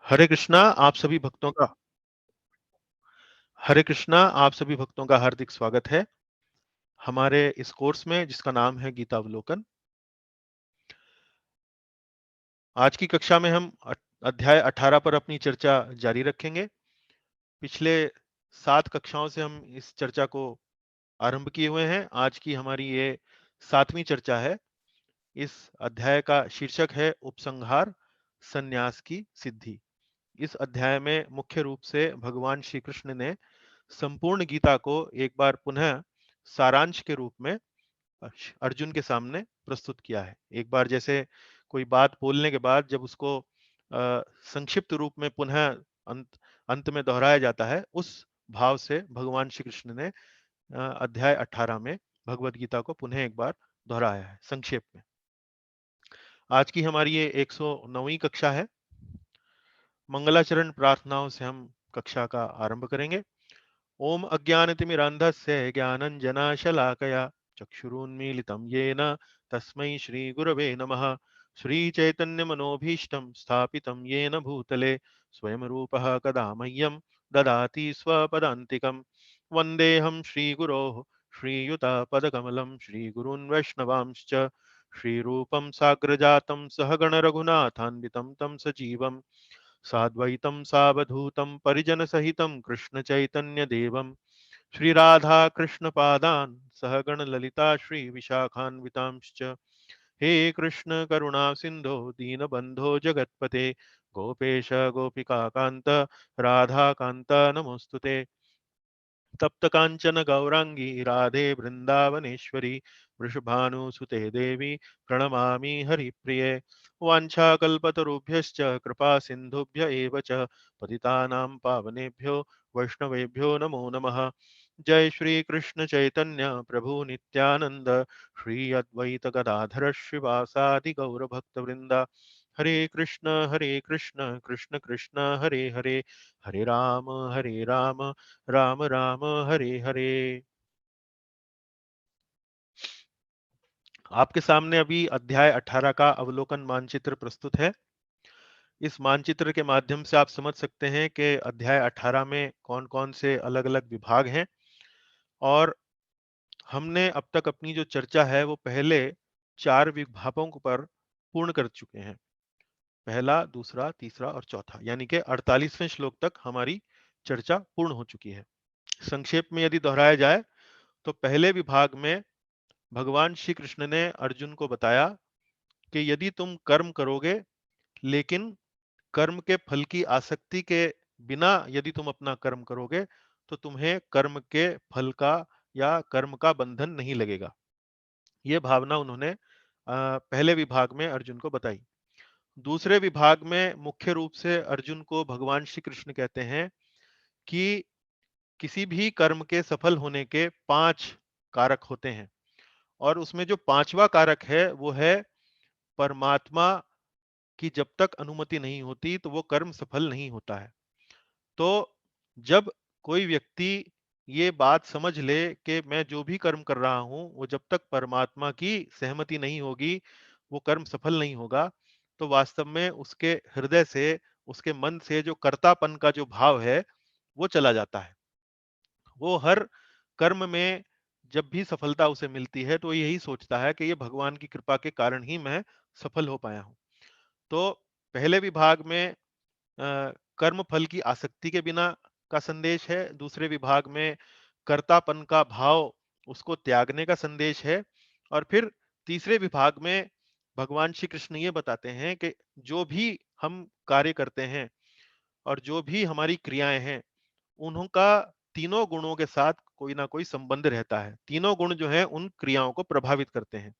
हरे कृष्णा आप सभी भक्तों का हरे कृष्णा आप सभी भक्तों का हार्दिक स्वागत है हमारे इस कोर्स में जिसका नाम है गीतावलोकन। आज की कक्षा में हम अध्याय 18 पर अपनी चर्चा जारी रखेंगे। पिछले 7 कक्षाओं से हम इस चर्चा को आरंभ किए हुए हैं। आज की हमारी ये 7वीं चर्चा है। इस अध्याय का शीर्षक है उपसंहार, संन्यास की सिद्धि। इस अध्याय में मुख्य रूप से भगवान श्री कृष्ण ने संपूर्ण गीता को एक बार पुनः सारांश के रूप में अर्जुन के सामने प्रस्तुत किया है। एक बार जैसे कोई बात बोलने के बाद जब उसको संक्षिप्त रूप में पुनः अंत अंत में दोहराया जाता है, उस भाव से भगवान श्री कृष्ण ने अध्याय 18 में भगवत गीता को पुनः एक बार दोहराया है संक्षेप में। आज की हमारी ये 109वीं कक्षा है। मंगलाचरण प्रार्थनाओं से हम कक्षा का आरंभ करेंगे। ओम अज्ञानतिमिरान्धस्य ज्ञानञ्जनशलाकया चक्षुरुन्मीलितं येन तस्मै श्रीगुरवे नमः। श्रीचैतन्यमनोभीष्टं स्थापितं येन भूतले स्वयं रूपः कदा मह्यं ददाति स्वपदान्तिकं। वन्देऽहं श्रीगुरोः श्रीयुतपदकमलं श्रीगुरून् वैष्णवांश्च श्रीरूपं साग्रजातं सहगणरघुनाथान्वितं तं सजीवं साद्वैतं सावधूतं परिजनसहितं कृष्णचैतन्यदेवं श्रीराधा कृष्णपादान् सहगणललिता श्रीविशाखान्वितांश्च। हे कृष्ण करुणा सिन्धो दीनबन्धो जगत्पते गोपेश गोपिकान्त राधाकान्त नमोऽस्तुते। तप्त कांचन गौरांगी राधे वृंदावनेश्वरी वृषभानुसुते देवी प्रणमामि हरिप्रिये। वाञ्छाकल्पतरुभ्यश्च कृपा सिन्धुभ्य एव च पतितानां पावनेभ्यो वैष्णवेभ्यो नमो नमः। जय श्री कृष्ण चैतन्य प्रभु नित्यानंद श्री अद्वैत गदाधर श्रीवासादि गौर भक्त वृंदा। हरे कृष्ण कृष्ण कृष्ण हरे हरे, हरे राम राम राम हरे हरे। आपके सामने अभी अध्याय 18 का अवलोकन मानचित्र प्रस्तुत है। इस मानचित्र के माध्यम से आप समझ सकते हैं कि अध्याय 18 में कौन-कौन से अलग-अलग विभाग हैं और हमने अब तक अपनी जो चर्चा है वो पहले 4 विभागों पर पूर्ण कर चुके हैं। पहला, दूसरा, तीसरा और चौथा, यानी कि 48वें श्लोक तक हमारी चर्चा पूर्ण हो चुकी है। संक्षेप में यदि दोहराया जाए तो पहले विभाग में भगवान श्री कृष्ण ने अर्जुन को बताया कि यदि तुम कर्म करोगे लेकिन कर्म के फल की आसक्ति के बिना यदि तुम अपना कर्म करोगे तो तुम्हें कर्म के फल का या कर्म का बंधन नहीं लगेगा। ये भावना उन्होंने पहले विभाग में अर्जुन को बताई। दूसरे विभाग में मुख्य रूप से अर्जुन को भगवान श्री कृष्ण कहते हैं कि किसी भी कर्म के सफल होने के 5 कारक होते हैं और उसमें जो 5वां कारक है वो है परमात्मा की जब तक अनुमति नहीं होती तो वो कर्म सफल नहीं होता है। तो जब कोई व्यक्ति ये बात समझ ले कि मैं जो भी कर्म कर रहा हूं वो जब तक परमात्मा की सहमति नहीं होगी वो कर्म सफल नहीं होगा, तो वास्तव में उसके हृदय से, उसके मन से जो कर्तापन का जो भाव है वो चला जाता है। वो हर कर्म में जब भी सफलता उसे मिलती है तो यही सोचता है कि ये भगवान की कृपा के कारण ही मैं सफल हो पाया हूं। तो पहले विभाग में कर्म फल की आसक्ति के बिना का संदेश है। दूसरे विभाग में कर्तापन का भाव, उसको त्यागने का संदेश है। और फिर तीसरे विभाग में भगवान श्री कृष्ण ये बताते हैं कि जो भी हम कार्य करते हैं और जो भी हमारी क्रियाएं हैं उनका तीनों गुणों के साथ कोई ना कोई संबंध रहता है। तीनों गुण जो है उन क्रियाओं को प्रभावित करते हैं।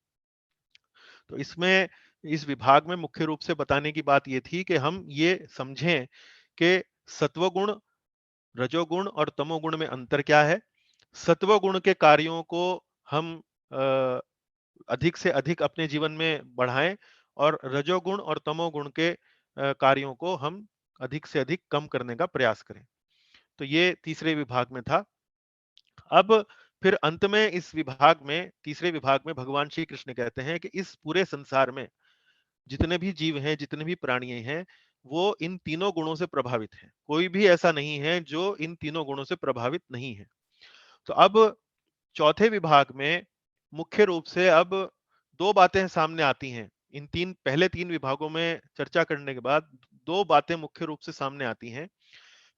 तो इसमें इस विभाग में मुख्य रूप से बताने की बात ये थी कि हम ये समझें कि सत्वगुण, रजोगुण और तमोगुण में अंतर क्या है। सत्वगुण के कार्यों को हम अ, अधिक से अधिक अपने जीवन में बढ़ाएं और रजोगुण और तमोगुण के कार्यों को हम अधिक से अधिक कम करने का प्रयास करें। तो ये तीसरे विभाग में था। अब फिर अंत में इस विभाग में, तीसरे विभाग में भगवान श्री कृष्ण कहते हैं कि इस पूरे संसार में जितने भी जीव हैं, जितने भी प्राणी हैं, वो इन तीनों गुणों से प्रभावित है। कोई भी ऐसा नहीं है जो इन तीनों गुणों से प्रभावित नहीं है। तो अब चौथे विभाग में मुख्य रूप से अब 2 बातें सामने आती हैं। इन पहले 3 विभागों में चर्चा करने के बाद 2 बातें मुख्य रूप से सामने आती हैं।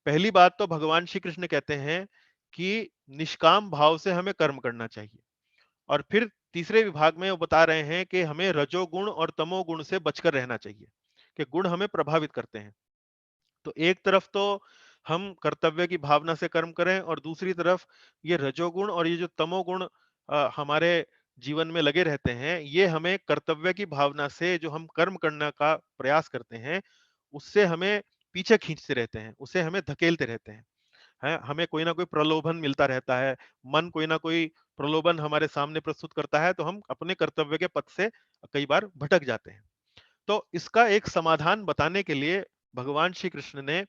पहली बात तो भगवान श्री कृष्ण कहते हैं कि निष्काम भाव से हमें कर्म करना चाहिए। और फिर तीसरे विभाग में वो बता रहे हैं कि हमें रजोगुण और तमोगुण से बचकर रहना चाहिए, कि गुण हमें प्रभावित करते हैं। तो एक तरफ तो हम कर्तव्य की भावना से कर्म करें और दूसरी तरफ ये रजोगुण और ये जो तमोगुण हमारे जीवन में लगे रहते हैं, ये हमें कर्तव्य की भावना से जो हम कर्म करने का प्रयास करते हैं, उससे हमें पीछे खींचते रहते हैं, उसे हमें धकेलते रहते हैं। हमें कोई ना कोई प्रलोभन मिलता रहता है, मन कोई ना कोई प्रलोभन हमारे सामने प्रस्तुत करता है, तो हम अपने कर्तव्य के पथ से कई बार भटक जाते हैं। तो इसका एक समाधान बताने के लिए भगवान श्री कृष्ण ने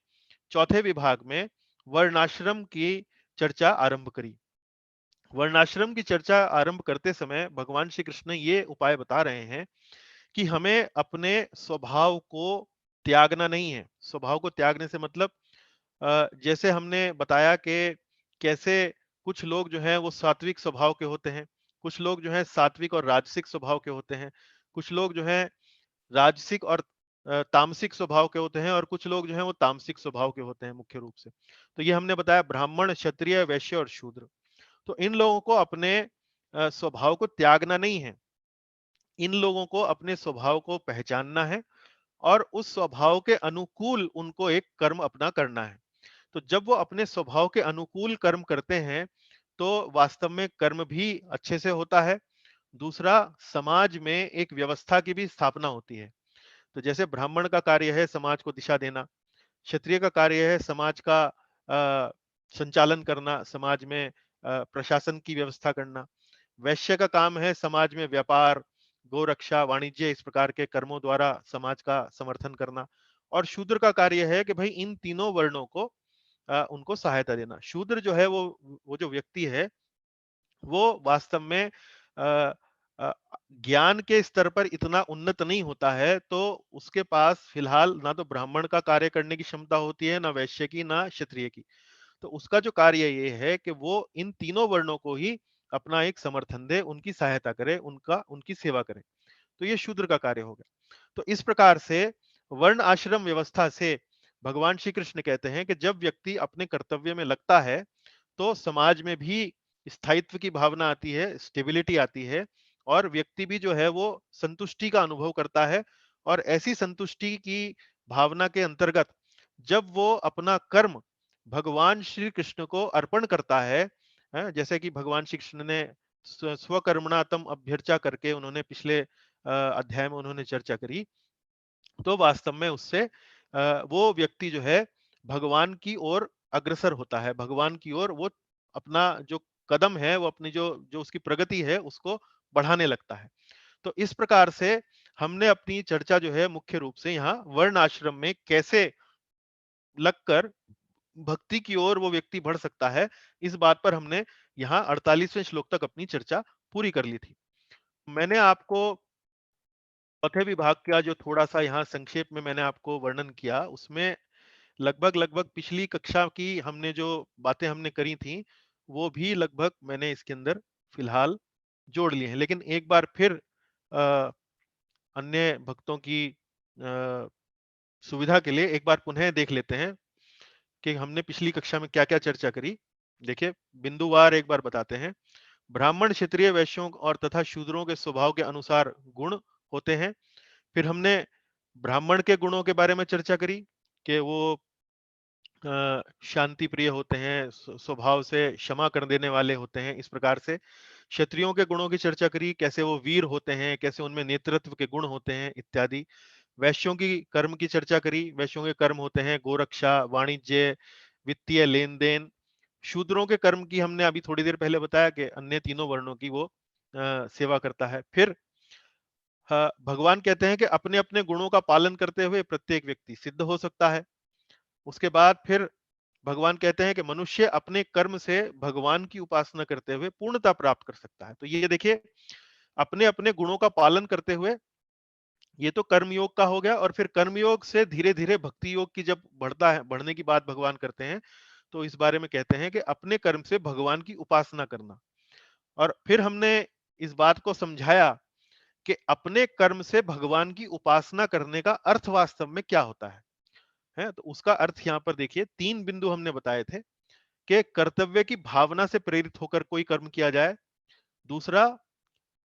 चौथे विभाग में वर्णाश्रम की चर्चा आरंभ करी। वर्णाश्रम की चर्चा आरंभ करते समय भगवान श्री कृष्ण ये उपाय बता रहे हैं कि हमें अपने स्वभाव को त्यागना नहीं है। स्वभाव को त्यागने से मतलब जैसे हमने बताया कि कैसे कुछ लोग जो हैं वो सात्विक स्वभाव के होते हैं, कुछ लोग जो हैं सात्विक और राजसिक स्वभाव के होते हैं, कुछ लोग जो हैं राजसिक और तामसिक स्वभाव के होते हैं और कुछ लोग जो हैं वो तामसिक स्वभाव के होते हैं मुख्य रूप से। तो ये हमने बताया ब्राह्मण, क्षत्रिय, वैश्य और शूद्र। तो इन लोगों को अपने स्वभाव को त्यागना नहीं है। इन लोगों को अपने स्वभाव को पहचानना है और उस स्वभाव के अनुकूल उनको एक कर्म अपना करना है। तो जब वो अपने स्वभाव के अनुकूल कर्म करते हैं, तो वास्तव में कर्म भी अच्छे से होता है। दूसरा, समाज में एक व्यवस्था की भी स्थापना होती है। तो जैसे ब्राह्मण का कार्य है समाज को दिशा देना, क्षत्रिय का कार्य है समाज का संचालन करना, समाज में प्रशासन की व्यवस्था करना। वैश्य का काम है समाज में व्यापार, गोरक्षा, वाणिज्य इस प्रकार के कर्मों द्वारा समाज का समर्थन करना। और शूद्र का कार्य है कि भाई इन तीनों वर्णों को उनको सहायता देना। शूद्र जो है वो जो व्यक्ति है वो वास्तव में अ, अ, ज्ञान के स्तर पर इतना उन्नत नहीं होता है, तो उसके पास फिलहाल ना तो ब्राह्मण का कार्य करने की क्षमता होती है, ना वैश्य की, ना क्षत्रिय की। तो उसका जो कार्य ये है कि वो इन तीनों वर्णों को ही अपना एक समर्थन दे, उनकी सहायता करे, उनकी सेवा करे। तो ये शूद्र का कार्य हो गया। तो इस प्रकार से वर्ण आश्रम व्यवस्था से भगवान श्री कृष्ण कहते हैं कि जब व्यक्ति अपने कर्तव्य में लगता है, तो समाज में भी स्थायित्व की भावना आती है, स्टेबिलिटी आती है और व्यक्ति भी जो है वो संतुष्टि का अनुभव करता है। और ऐसी संतुष्टि की भावना के अंतर्गत जब वो अपना कर्म भगवान श्री कृष्ण को अर्पण करता है, जैसे कि भगवान श्री कृष्ण ने स्वकर्मणा तम अभ्यर्चा करके उन्होंने पिछले अध्याय में उन्होंने चर्चा करी। तो वास्तव में उससे वो व्यक्ति जो है भगवान की ओर अग्रसर होता है, भगवान की ओर वो अपना जो कदम है, वो अपनी जो जो उसकी प्रगति है उसको बढ़ाने लगता है। तो इस प्रकार से हमने अपनी चर्चा जो है मुख्य रूप से यहाँ वर्ण आश्रम में कैसे लगकर भक्ति की ओर वो व्यक्ति बढ़ सकता है, इस बात पर हमने यहाँ 48वें श्लोक तक अपनी चर्चा पूरी कर ली थी। मैंने आपको चौथे विभाग का जो थोड़ा-सा यहाँ संक्षेप में मैंने आपको वर्णन किया, उसमें लगभग पिछली कक्षा की हमने जो बातें हमने करी थी, वो भी लगभग मैंने इसके अंदर फिलहाल जोड़ लिए हैं। लेकिन एक बार फिर अ, अन्य भक्तों की सुविधा के लिए एक बार पुनः देख लेते हैं कि हमने पिछली कक्षा में क्या-क्या चर्चा करी। देखिए, बिंदुवार एक बार बताते हैं। ब्राह्मण, क्षत्रिय, वैश्यों और तथा शूद्रों के स्वभाव के अनुसार गुण होते हैं। फिर हमने ब्राह्मण के गुणों के बारे में चर्चा करी कि वो शांति प्रिय होते हैं, स्वभाव से क्षमा कर देने वाले होते हैं, इस प्रकार से। क्षत्रियों के गुणों की चर्चा करी, कैसे वो वीर होते हैं, कैसे उनमें नेतृत्व के गुण होते हैं इत्यादि। वैश्यों की कर्म की चर्चा करी, वैश्यों के कर्म होते हैं गोरक्षा, वाणिज्य, वित्तीय लेन-देन। शूद्रों के कर्म की हमने अभी थोड़ी देर पहले बताया कि अन्य तीनों वर्णों की वो सेवा करता है। फिर भगवान कहते हैं कि अपने-अपने गुणों का पालन करते हुए प्रत्येक व्यक्ति सिद्ध हो सकता है। उसके बाद फिर भगवान कहते हैं कि मनुष्य अपने कर्म से भगवान की उपासना करते हुए पूर्णता प्राप्त कर सकता है। तो ये देखिए, अपने-अपने गुणों का पालन करते हुए ये तो कर्मयोग का हो गया, और फिर कर्मयोग से धीरे-धीरे भक्ति योग की जब बढ़ता है, बढ़ने की बात भगवान करते हैं, तो इस बारे में कहते हैं कि अपने कर्म से भगवान की उपासना करना। और फिर हमने इस बात को समझाया कि अपने कर्म से भगवान की उपासना करने का अर्थ वास्तव में क्या होता है? तो उसका अर्थ यहाँ पर देखिए 3 बिंदु हमने बताए थे कि कर्तव्य की भावना से प्रेरित होकर कोई कर्म किया जाए, दूसरा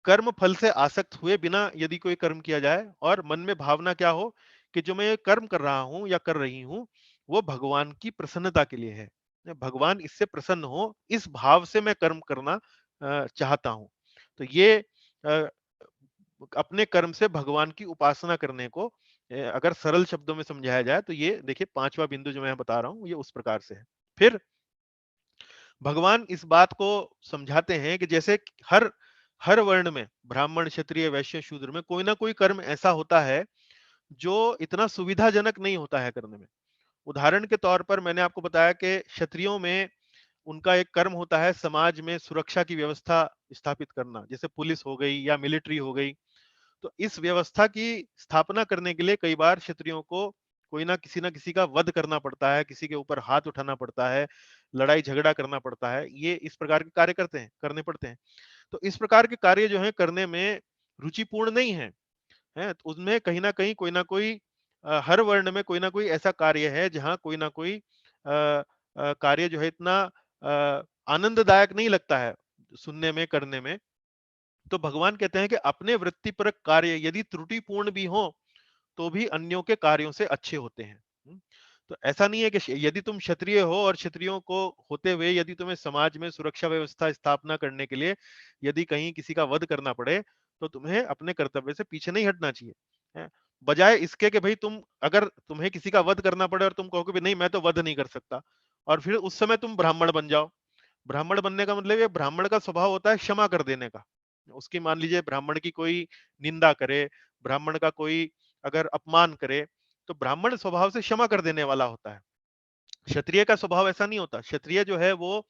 कर्म फल से आसक्त हुए बिना यदि कोई कर्म किया जाए, और मन में भावना क्या हो कि जो मैं ये कर्म कर रहा हूं या कर रही हूं वो भगवान की प्रसन्नता के लिए है, भगवान इससे प्रसन्न हो, इस भाव से मैं कर्म करना चाहता हूं। तो ये अ, अपने कर्म से भगवान की उपासना करने को अगर सरल शब्दों में समझाया जाए तो ये देखिए पांचवा बिंदु जो मैं बता रहा हूं ये उस प्रकार से है। फिर भगवान इस बात को समझाते हैं कि जैसे हर हर वर्ण में, ब्राह्मण क्षत्रिय वैश्य शूद्र में कोई ना कोई कर्म ऐसा होता है जो इतना सुविधाजनक नहीं होता है करने में। उदाहरण के तौर पर मैंने आपको बताया कि क्षत्रियों में उनका एक कर्म होता है समाज में सुरक्षा की व्यवस्था स्थापित करना, जैसे पुलिस हो गई या मिलिट्री हो गई। तो इस व्यवस्था की स्थापना करने के लिए कई बार क्षत्रियों को कोई ना किसी का वध करना पड़ता है, किसी के ऊपर हाथ उठाना पड़ता है, लड़ाई झगड़ा करना पड़ता है, ये इस प्रकार के कार्य करने पड़ते हैं। तो इस प्रकार के कार्य जो है करने में रुचिपूर्ण नहीं है, है? तो उसमें कहीं न कहीं कोई न कोई हर वर्ण में कोई न कोई ऐसा कार्य है जहाँ कोई न कोई कार्य जो है इतना आनंददायक नहीं लगता है सुनने में, करने में। तो भगवान कहते हैं कि अपने वृत्तिपरक कार्य यदि त्रुटिपूर्ण भी हो तो भी अन्यों के कार्यों से अच्छे होते हैं। तो ऐसा नहीं है कि यदि तुम क्षत्रिय हो और क्षत्रियों को होते हुए यदि तुम्हें समाज में सुरक्षा व्यवस्था स्थापना करने के लिए यदि कहीं किसी का वध करना पड़े तो तुम्हें अपने कर्तव्य से पीछे नहीं हटना चाहिए, है? बजाय इसके कि भाई तुम, अगर तुम्हें किसी का वध करना पड़े और तुम कहो कि भाई नहीं मैं तो वध नहीं कर सकता, और फिर उस समय तुम ब्राह्मण बन जाओ। ब्राह्मण बनने का मतलब ये ब्राह्मण का स्वभाव होता है क्षमा कर देने का। उसकी मान लीजिए ब्राह्मण की कोई निंदा करे, ब्राह्मण का कोई अगर अपमान करे, तो ब्राह्मण स्वभाव से क्षमा कर देने वाला होता है। क्षत्रिय का स्वभाव ऐसा नहीं होता। क्षत्रिय जो है वो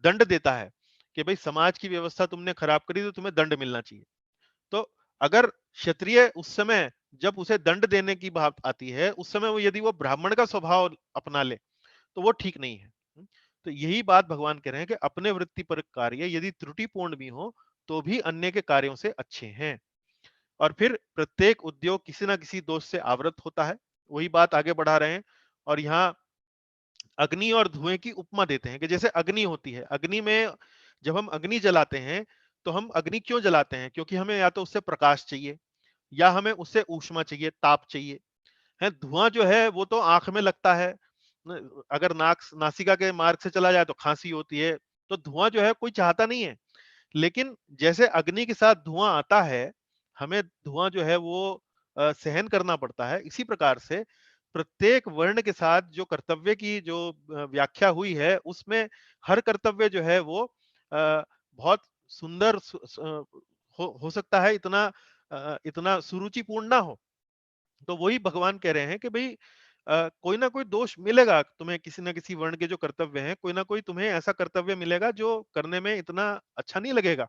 दंड देता है कि भाई समाज की व्यवस्था तुमने खराब करी तो तुम्हें दंड मिलना चाहिए। तो अगर क्षत्रिय उस समय जब उसे दंड देने की बात आती है उस समय वो यदि वो ब्राह्मण का स्वभाव अपना ले तो वो ठीक नहीं है। तो यही बात भगवान कह रहे हैं कि अपने वृत्ति पर कार्य यदि त्रुटिपूर्ण भी हो तो भी अन्य के कार्यों से अच्छे हैं। और फिर प्रत्येक उद्योग किसी ना किसी दोष से आवृत होता है, वही बात आगे बढ़ा रहे हैं। और यहाँ अग्नि और धुएं की उपमा देते हैं कि जैसे अग्नि होती है, अग्नि में जब हम अग्नि जलाते हैं तो हम अग्नि क्यों जलाते हैं? क्योंकि हमें या तो उससे प्रकाश चाहिए या हमें उससे ऊष्मा चाहिए, ताप चाहिए, है? धुआं जो है वो तो आंख में लगता है, अगर नाक नासिका के मार्ग से चला जाए तो खांसी होती है। तो धुआं जो है कोई चाहता नहीं है, लेकिन जैसे अग्नि के साथ धुआं आता है, हमें धुआं जो है वो सहन करना पड़ता है। इसी प्रकार से प्रत्येक वर्ण के साथ जो कर्तव्य की जो व्याख्या हुई है, उसमें हर कर्तव्य जो है वो बहुत सुंदर हो सकता है, इतना सुरुचिपूर्ण ना हो। तो वही भगवान कह रहे हैं कि भाई कोई ना कोई दोष मिलेगा तुम्हें, किसी ना किसी वर्ण के जो कर्तव्य हैं, कोई ना कोई तुम्हें ऐसा कर्तव्य मिलेगा जो करने में इतना अच्छा नहीं लगेगा,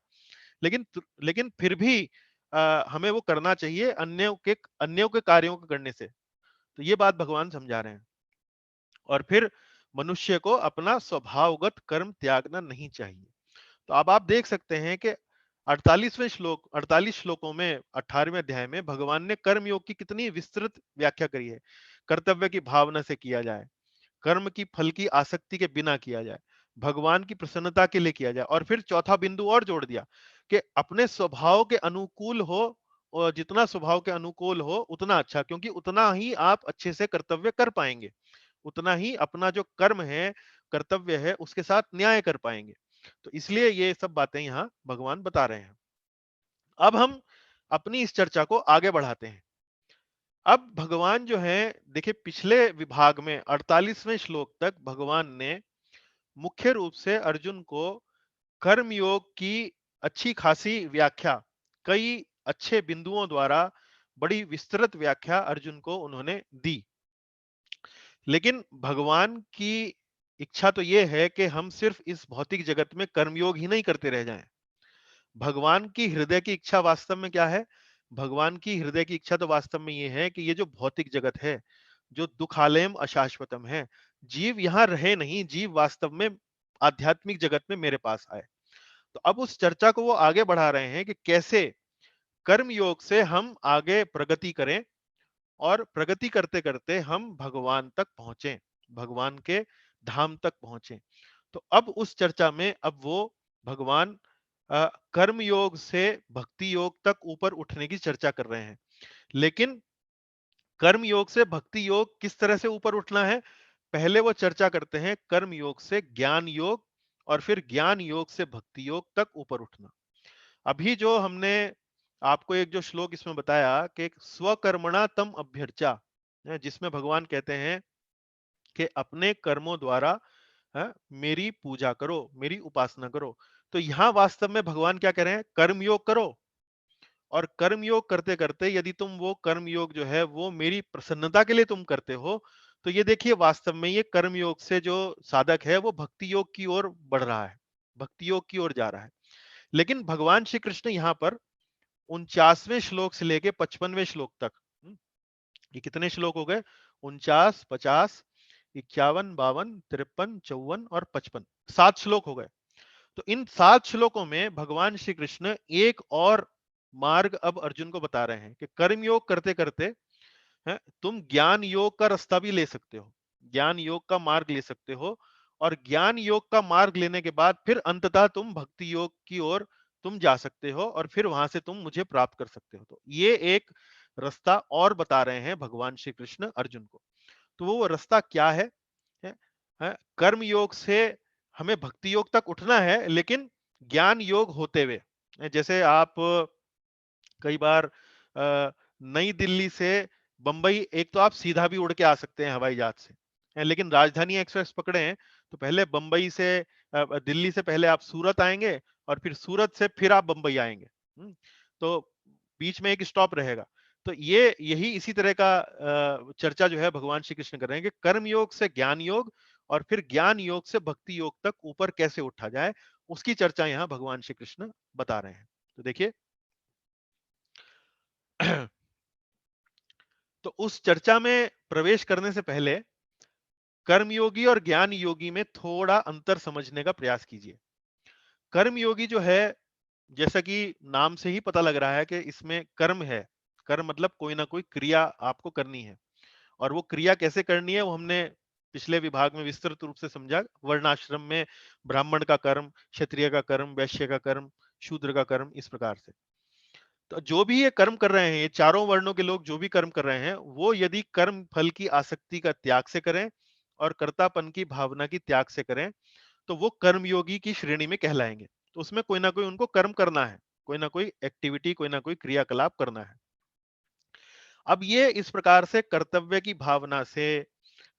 लेकिन फिर भी हमें वो करना चाहिए अन्यों के कार्यों को करने से। तो ये बात भगवान समझा रहे हैं। और फिर मनुष्य को अपना स्वभावगत कर्म त्यागना नहीं चाहिए। तो अब आप देख सकते हैं कि 48 श्लोकों में 18वें अध्याय में भगवान ने कर्म योग की कितनी विस्तृत व्याख्या करी है। कर्तव्य की भावना से किया जाए, कर्म की फल की आसक्ति के बिना किया जाए, भगवान की प्रसन्नता के लिए किया जाए, और फिर चौथा बिंदु और जोड़ दिया कि अपने स्वभाव के अनुकूल हो, और जितना स्वभाव के अनुकूल हो उतना अच्छा, क्योंकि उतना ही आप अच्छे से कर्तव्य कर पाएंगे, उतना ही अपना जो कर्म है, कर्तव्य है, उसके साथ न्याय कर पाएंगे। तो इसलिए ये सब बातें यहाँ भगवान बता रहे हैं। अब हम अपनी इस चर्चा को आगे बढ़ाते हैं। अब भगवान जो है, देखिए पिछले विभाग में 48वें श्लोक तक भगवान ने मुख्य रूप से अर्जुन को कर्म योग की अच्छी खासी व्याख्या, कई अच्छे बिंदुओं द्वारा बड़ी विस्तृत व्याख्या अर्जुन को उन्होंने दी। लेकिन भगवान की इच्छा तो यह है कि हम सिर्फ इस भौतिक जगत में कर्मयोग ही नहीं करते रह जाएं। भगवान की हृदय की इच्छा वास्तव में क्या है? भगवान की हृदय की इच्छा तो वास्तव में ये है कि ये जो भौतिक जगत है, जो दुखालयम अशाश्वतम है, जीव यहाँ रहे नहीं, जीव वास्तव में आध्यात्मिक जगत में मेरे पास आए। तो अब उस चर्चा को वो आगे बढ़ा रहे हैं कि कैसे कर्म योग से हम आगे प्रगति करें और प्रगति करते करते हम भगवान तक पहुंचे, भगवान के धाम तक पहुंचे। तो अब उस चर्चा में अब वो भगवान कर्म योग से भक्ति योग तक ऊपर उठने की चर्चा कर रहे हैं। लेकिन कर्म योग से भक्ति योग किस तरह से ऊपर उठना है, पहले वो चर्चा करते हैं कर्म योग से ज्ञान योग और फिर ज्ञान योग से भक्ति योग तक ऊपर उठना। अभी जो हमने आपको एक जो श्लोक इसमें बताया कि स्वकर्मणा तम अभ्यर्चा, जिसमें भगवान कहते हैं कि अपने कर्मों द्वारा मेरी पूजा करो, मेरी उपासना करो। तो यहां वास्तव में भगवान क्या कह रहे हैं, कर्म योग करो, और कर्म योग करते करते यदि तुम वो कर्म योग जो है वो मेरी प्रसन्नता के लिए तुम करते हो, तो ये देखिए वास्तव में ये कर्म योग से जो साधक है वो भक्ति योग की ओर बढ़ रहा है, भक्ति योग की ओर जा रहा है। लेकिन भगवान श्री कृष्ण यहाँ पर 49वें श्लोक से लेके 55वें श्लोक तक, ये कितने श्लोक हो गए, 49, 50, 51, 52, 53, 54 और 55, 7 श्लोक हो गए। तो इन 7 श्लोकों में भगवान श्री कृष्ण एक और मार्ग अब अर्जुन को बता रहे हैं कि कर्म योग करते करते तुम ज्ञान योग का रास्ता भी ले सकते हो, ज्ञान योग का मार्ग ले सकते हो, और ज्ञान योग का मार्ग लेने के बाद फिर अंततः तुम भक्ति योग की ओर तुम जा सकते हो और फिर वहां से तुम मुझे प्राप्त कर सकते हो। तो ये एक रास्ता और बता रहे हैं भगवान श्री कृष्ण अर्जुन को। तो वो रास्ता क्या है, है, कर्म योग से हमें भक्ति योग तक उठना है, लेकिन ज्ञान योग होते हुए। जैसे आप कई बार नई दिल्ली से बंबई, एक तो आप सीधा भी उड़ के आ सकते हैं हवाई जहाज से, लेकिन राजधानी एक्सप्रेस पकड़े हैं तो पहले बंबई से दिल्ली से पहले आप सूरत आएंगे और फिर सूरत से फिर आप बंबई आएंगे। तो बीच में एक स्टॉप रहेगा। तो ये यही इसी तरह का चर्चा जो है भगवान श्री कृष्ण कर रहे हैं कि कर्म योग से ज्ञान योग और फिर ज्ञान योग से भक्ति योग तक ऊपर कैसे उठा जाए, उसकी चर्चा यहाँ भगवान श्री कृष्ण बता रहे हैं। तो देखिए तो उस चर्चा में प्रवेश करने से पहले कर्मयोगी और ज्ञान योगी में थोड़ा अंतर समझने का प्रयास कीजिए। कर्मयोगी जो है, जैसा कि नाम से ही पता लग रहा है कि इसमें कर्म है, कर्म मतलब कोई ना कोई क्रिया आपको करनी है, और वो क्रिया कैसे करनी है वो हमने पिछले विभाग में विस्तृत रूप से समझा। वर्णाश्रम में ब्राह्मण का कर्म, क्षत्रिय का कर्म, वैश्य का कर्म, शूद्र का कर्म, इस प्रकार से। तो जो भी ये कर्म कर रहे हैं, ये चारों वर्णों के लोग जो भी कर्म कर रहे हैं, वो यदि कर्म फल की आसक्ति का त्याग से करें और कर्तापन की भावना की त्याग से करें, तो वो कर्मयोगी की श्रेणी में कहलाएंगे। तो उसमें कोई ना कोई उनको कर्म करना है, कोई ना कोई एक्टिविटी, कोई ना कोई क्रियाकलाप करना है। अब ये इस प्रकार से कर्तव्य की भावना से,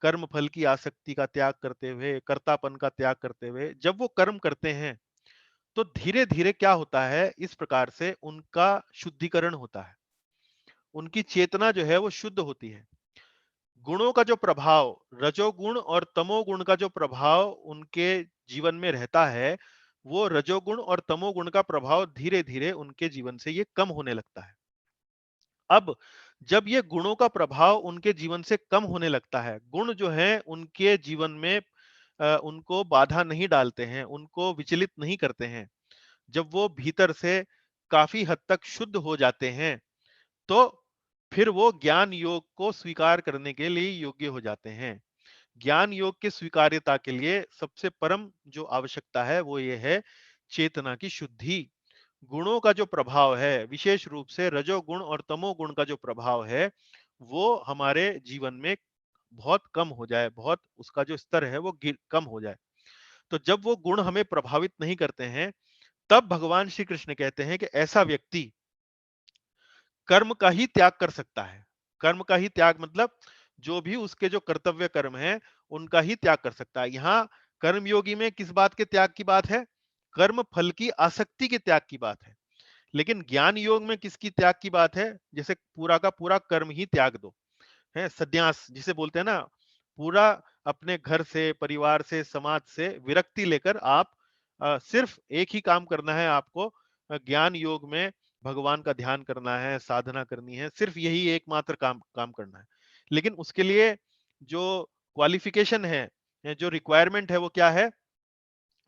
कर्म फल की आसक्ति का त्याग करते हुए, कर्तापन का त्याग करते हुए जब वो कर्म करते हैं, तो धीरे धीरे क्या होता है, इस प्रकार से उनका शुद्धिकरण होता है, उनकी चेतना जो है वो शुद्ध होती है। गुणों का जो प्रभाव, रजोगुण और तमोगुण का जो प्रभाव उनके जीवन में रहता है, वो रजोगुण और तमोगुण का प्रभाव धीरे धीरे उनके जीवन से ये कम होने लगता है। अब जब ये गुणों का प्रभाव उनके जीवन से कम होने लगता है, गुण जो है उनके जीवन में उनको बाधा नहीं डालते हैं, उनको विचलित नहीं करते हैं, जब वो भीतर से काफी हद तक शुद्ध हो जाते हैं, तो फिर वो ज्ञान योग को स्वीकार करने के लिए योग्य हो जाते हैं। ज्ञान योग की स्वीकार्यता के लिए सबसे परम जो आवश्यकता है वो ये है चेतना की शुद्धि। गुणों का जो प्रभाव है, विशेष रूप से रजोगुण और तमोगुण का जो प्रभाव है, वो हमारे जीवन में बहुत कम हो जाए, बहुत उसका जो स्तर है वो कम हो जाए। तो जब वो गुण हमें प्रभावित नहीं करते हैं, तब भगवान श्री कृष्ण कहते हैं कि ऐसा व्यक्ति कर्म का ही त्याग कर सकता है। कर्म का ही त्याग मतलब जो भी उसके जो कर्तव्य कर्म है, उनका ही त्याग कर सकता है। यहाँ कर्मयोगी में किस बात के त्याग की बात है, कर्म फल की आसक्ति के त्याग की बात है। लेकिन ज्ञान योग में किसकी त्याग की बात है, जैसे पूरा का पूरा कर्म ही त्याग दो, है सन्यास जिसे बोलते हैं ना, पूरा अपने घर से, परिवार से, समाज से विरक्ति लेकर आप सिर्फ एक ही काम करना है आपको, ज्ञान योग में भगवान का ध्यान करना है, साधना करनी है, सिर्फ यही एकमात्र काम करना है। लेकिन उसके लिए जो क्वालिफिकेशन है, जो रिक्वायरमेंट है, वो क्या है?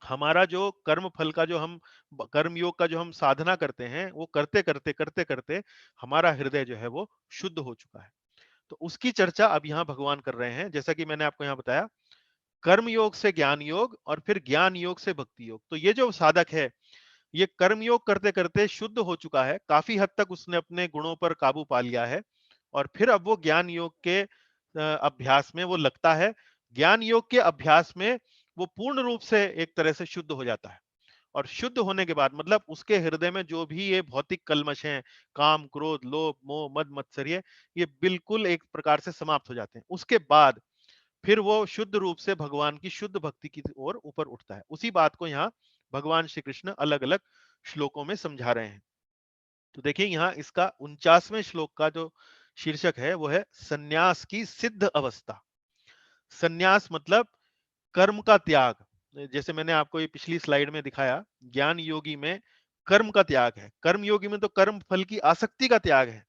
हमारा जो कर्म फल का जो हम कर्म योग का जो हम साधना करते हैं, वो करते करते हमारा हृदय जो है वो शुद्ध हो चुका है। तो उसकी चर्चा अब यहाँ भगवान कर रहे हैं। जैसा कि मैंने आपको यहाँ बताया, कर्म योग से ज्ञान योग और फिर ज्ञान योग से भक्ति योग। तो ये जो साधक है, ये कर्म योग करते करते शुद्ध हो चुका है, काफी हद तक उसने अपने गुणों पर काबू पा लिया है, और फिर अब वो ज्ञान योग के अभ्यास में वो लगता है। ज्ञान योग के अभ्यास में वो पूर्ण रूप से एक तरह से शुद्ध हो जाता है, और शुद्ध होने के बाद मतलब उसके हृदय में जो भी ये भौतिक कल्मश हैं, काम, क्रोध, लोभ, मोह, मद, मत्सर्य, ये बिल्कुल एक प्रकार से समाप्त हो जाते हैं। उसके बाद फिर वो शुद्ध रूप से भगवान की शुद्ध भक्ति की ओर ऊपर उठता है। उसी बात को यहाँ भगवान श्री कृष्ण अलग अलग श्लोकों में समझा रहे हैं। तो देखिए, यहाँ इसका 49वें श्लोक का जो शीर्षक है वो है सन्यास की सिद्ध अवस्था। सन्यास मतलब कर्म का त्याग। जैसे मैंने आपको ये पिछली स्लाइड में दिखाया, ज्ञान योगी में कर्म का त्याग है, कर्म योगी में तो कर्म फल की आसक्ति का त्याग है।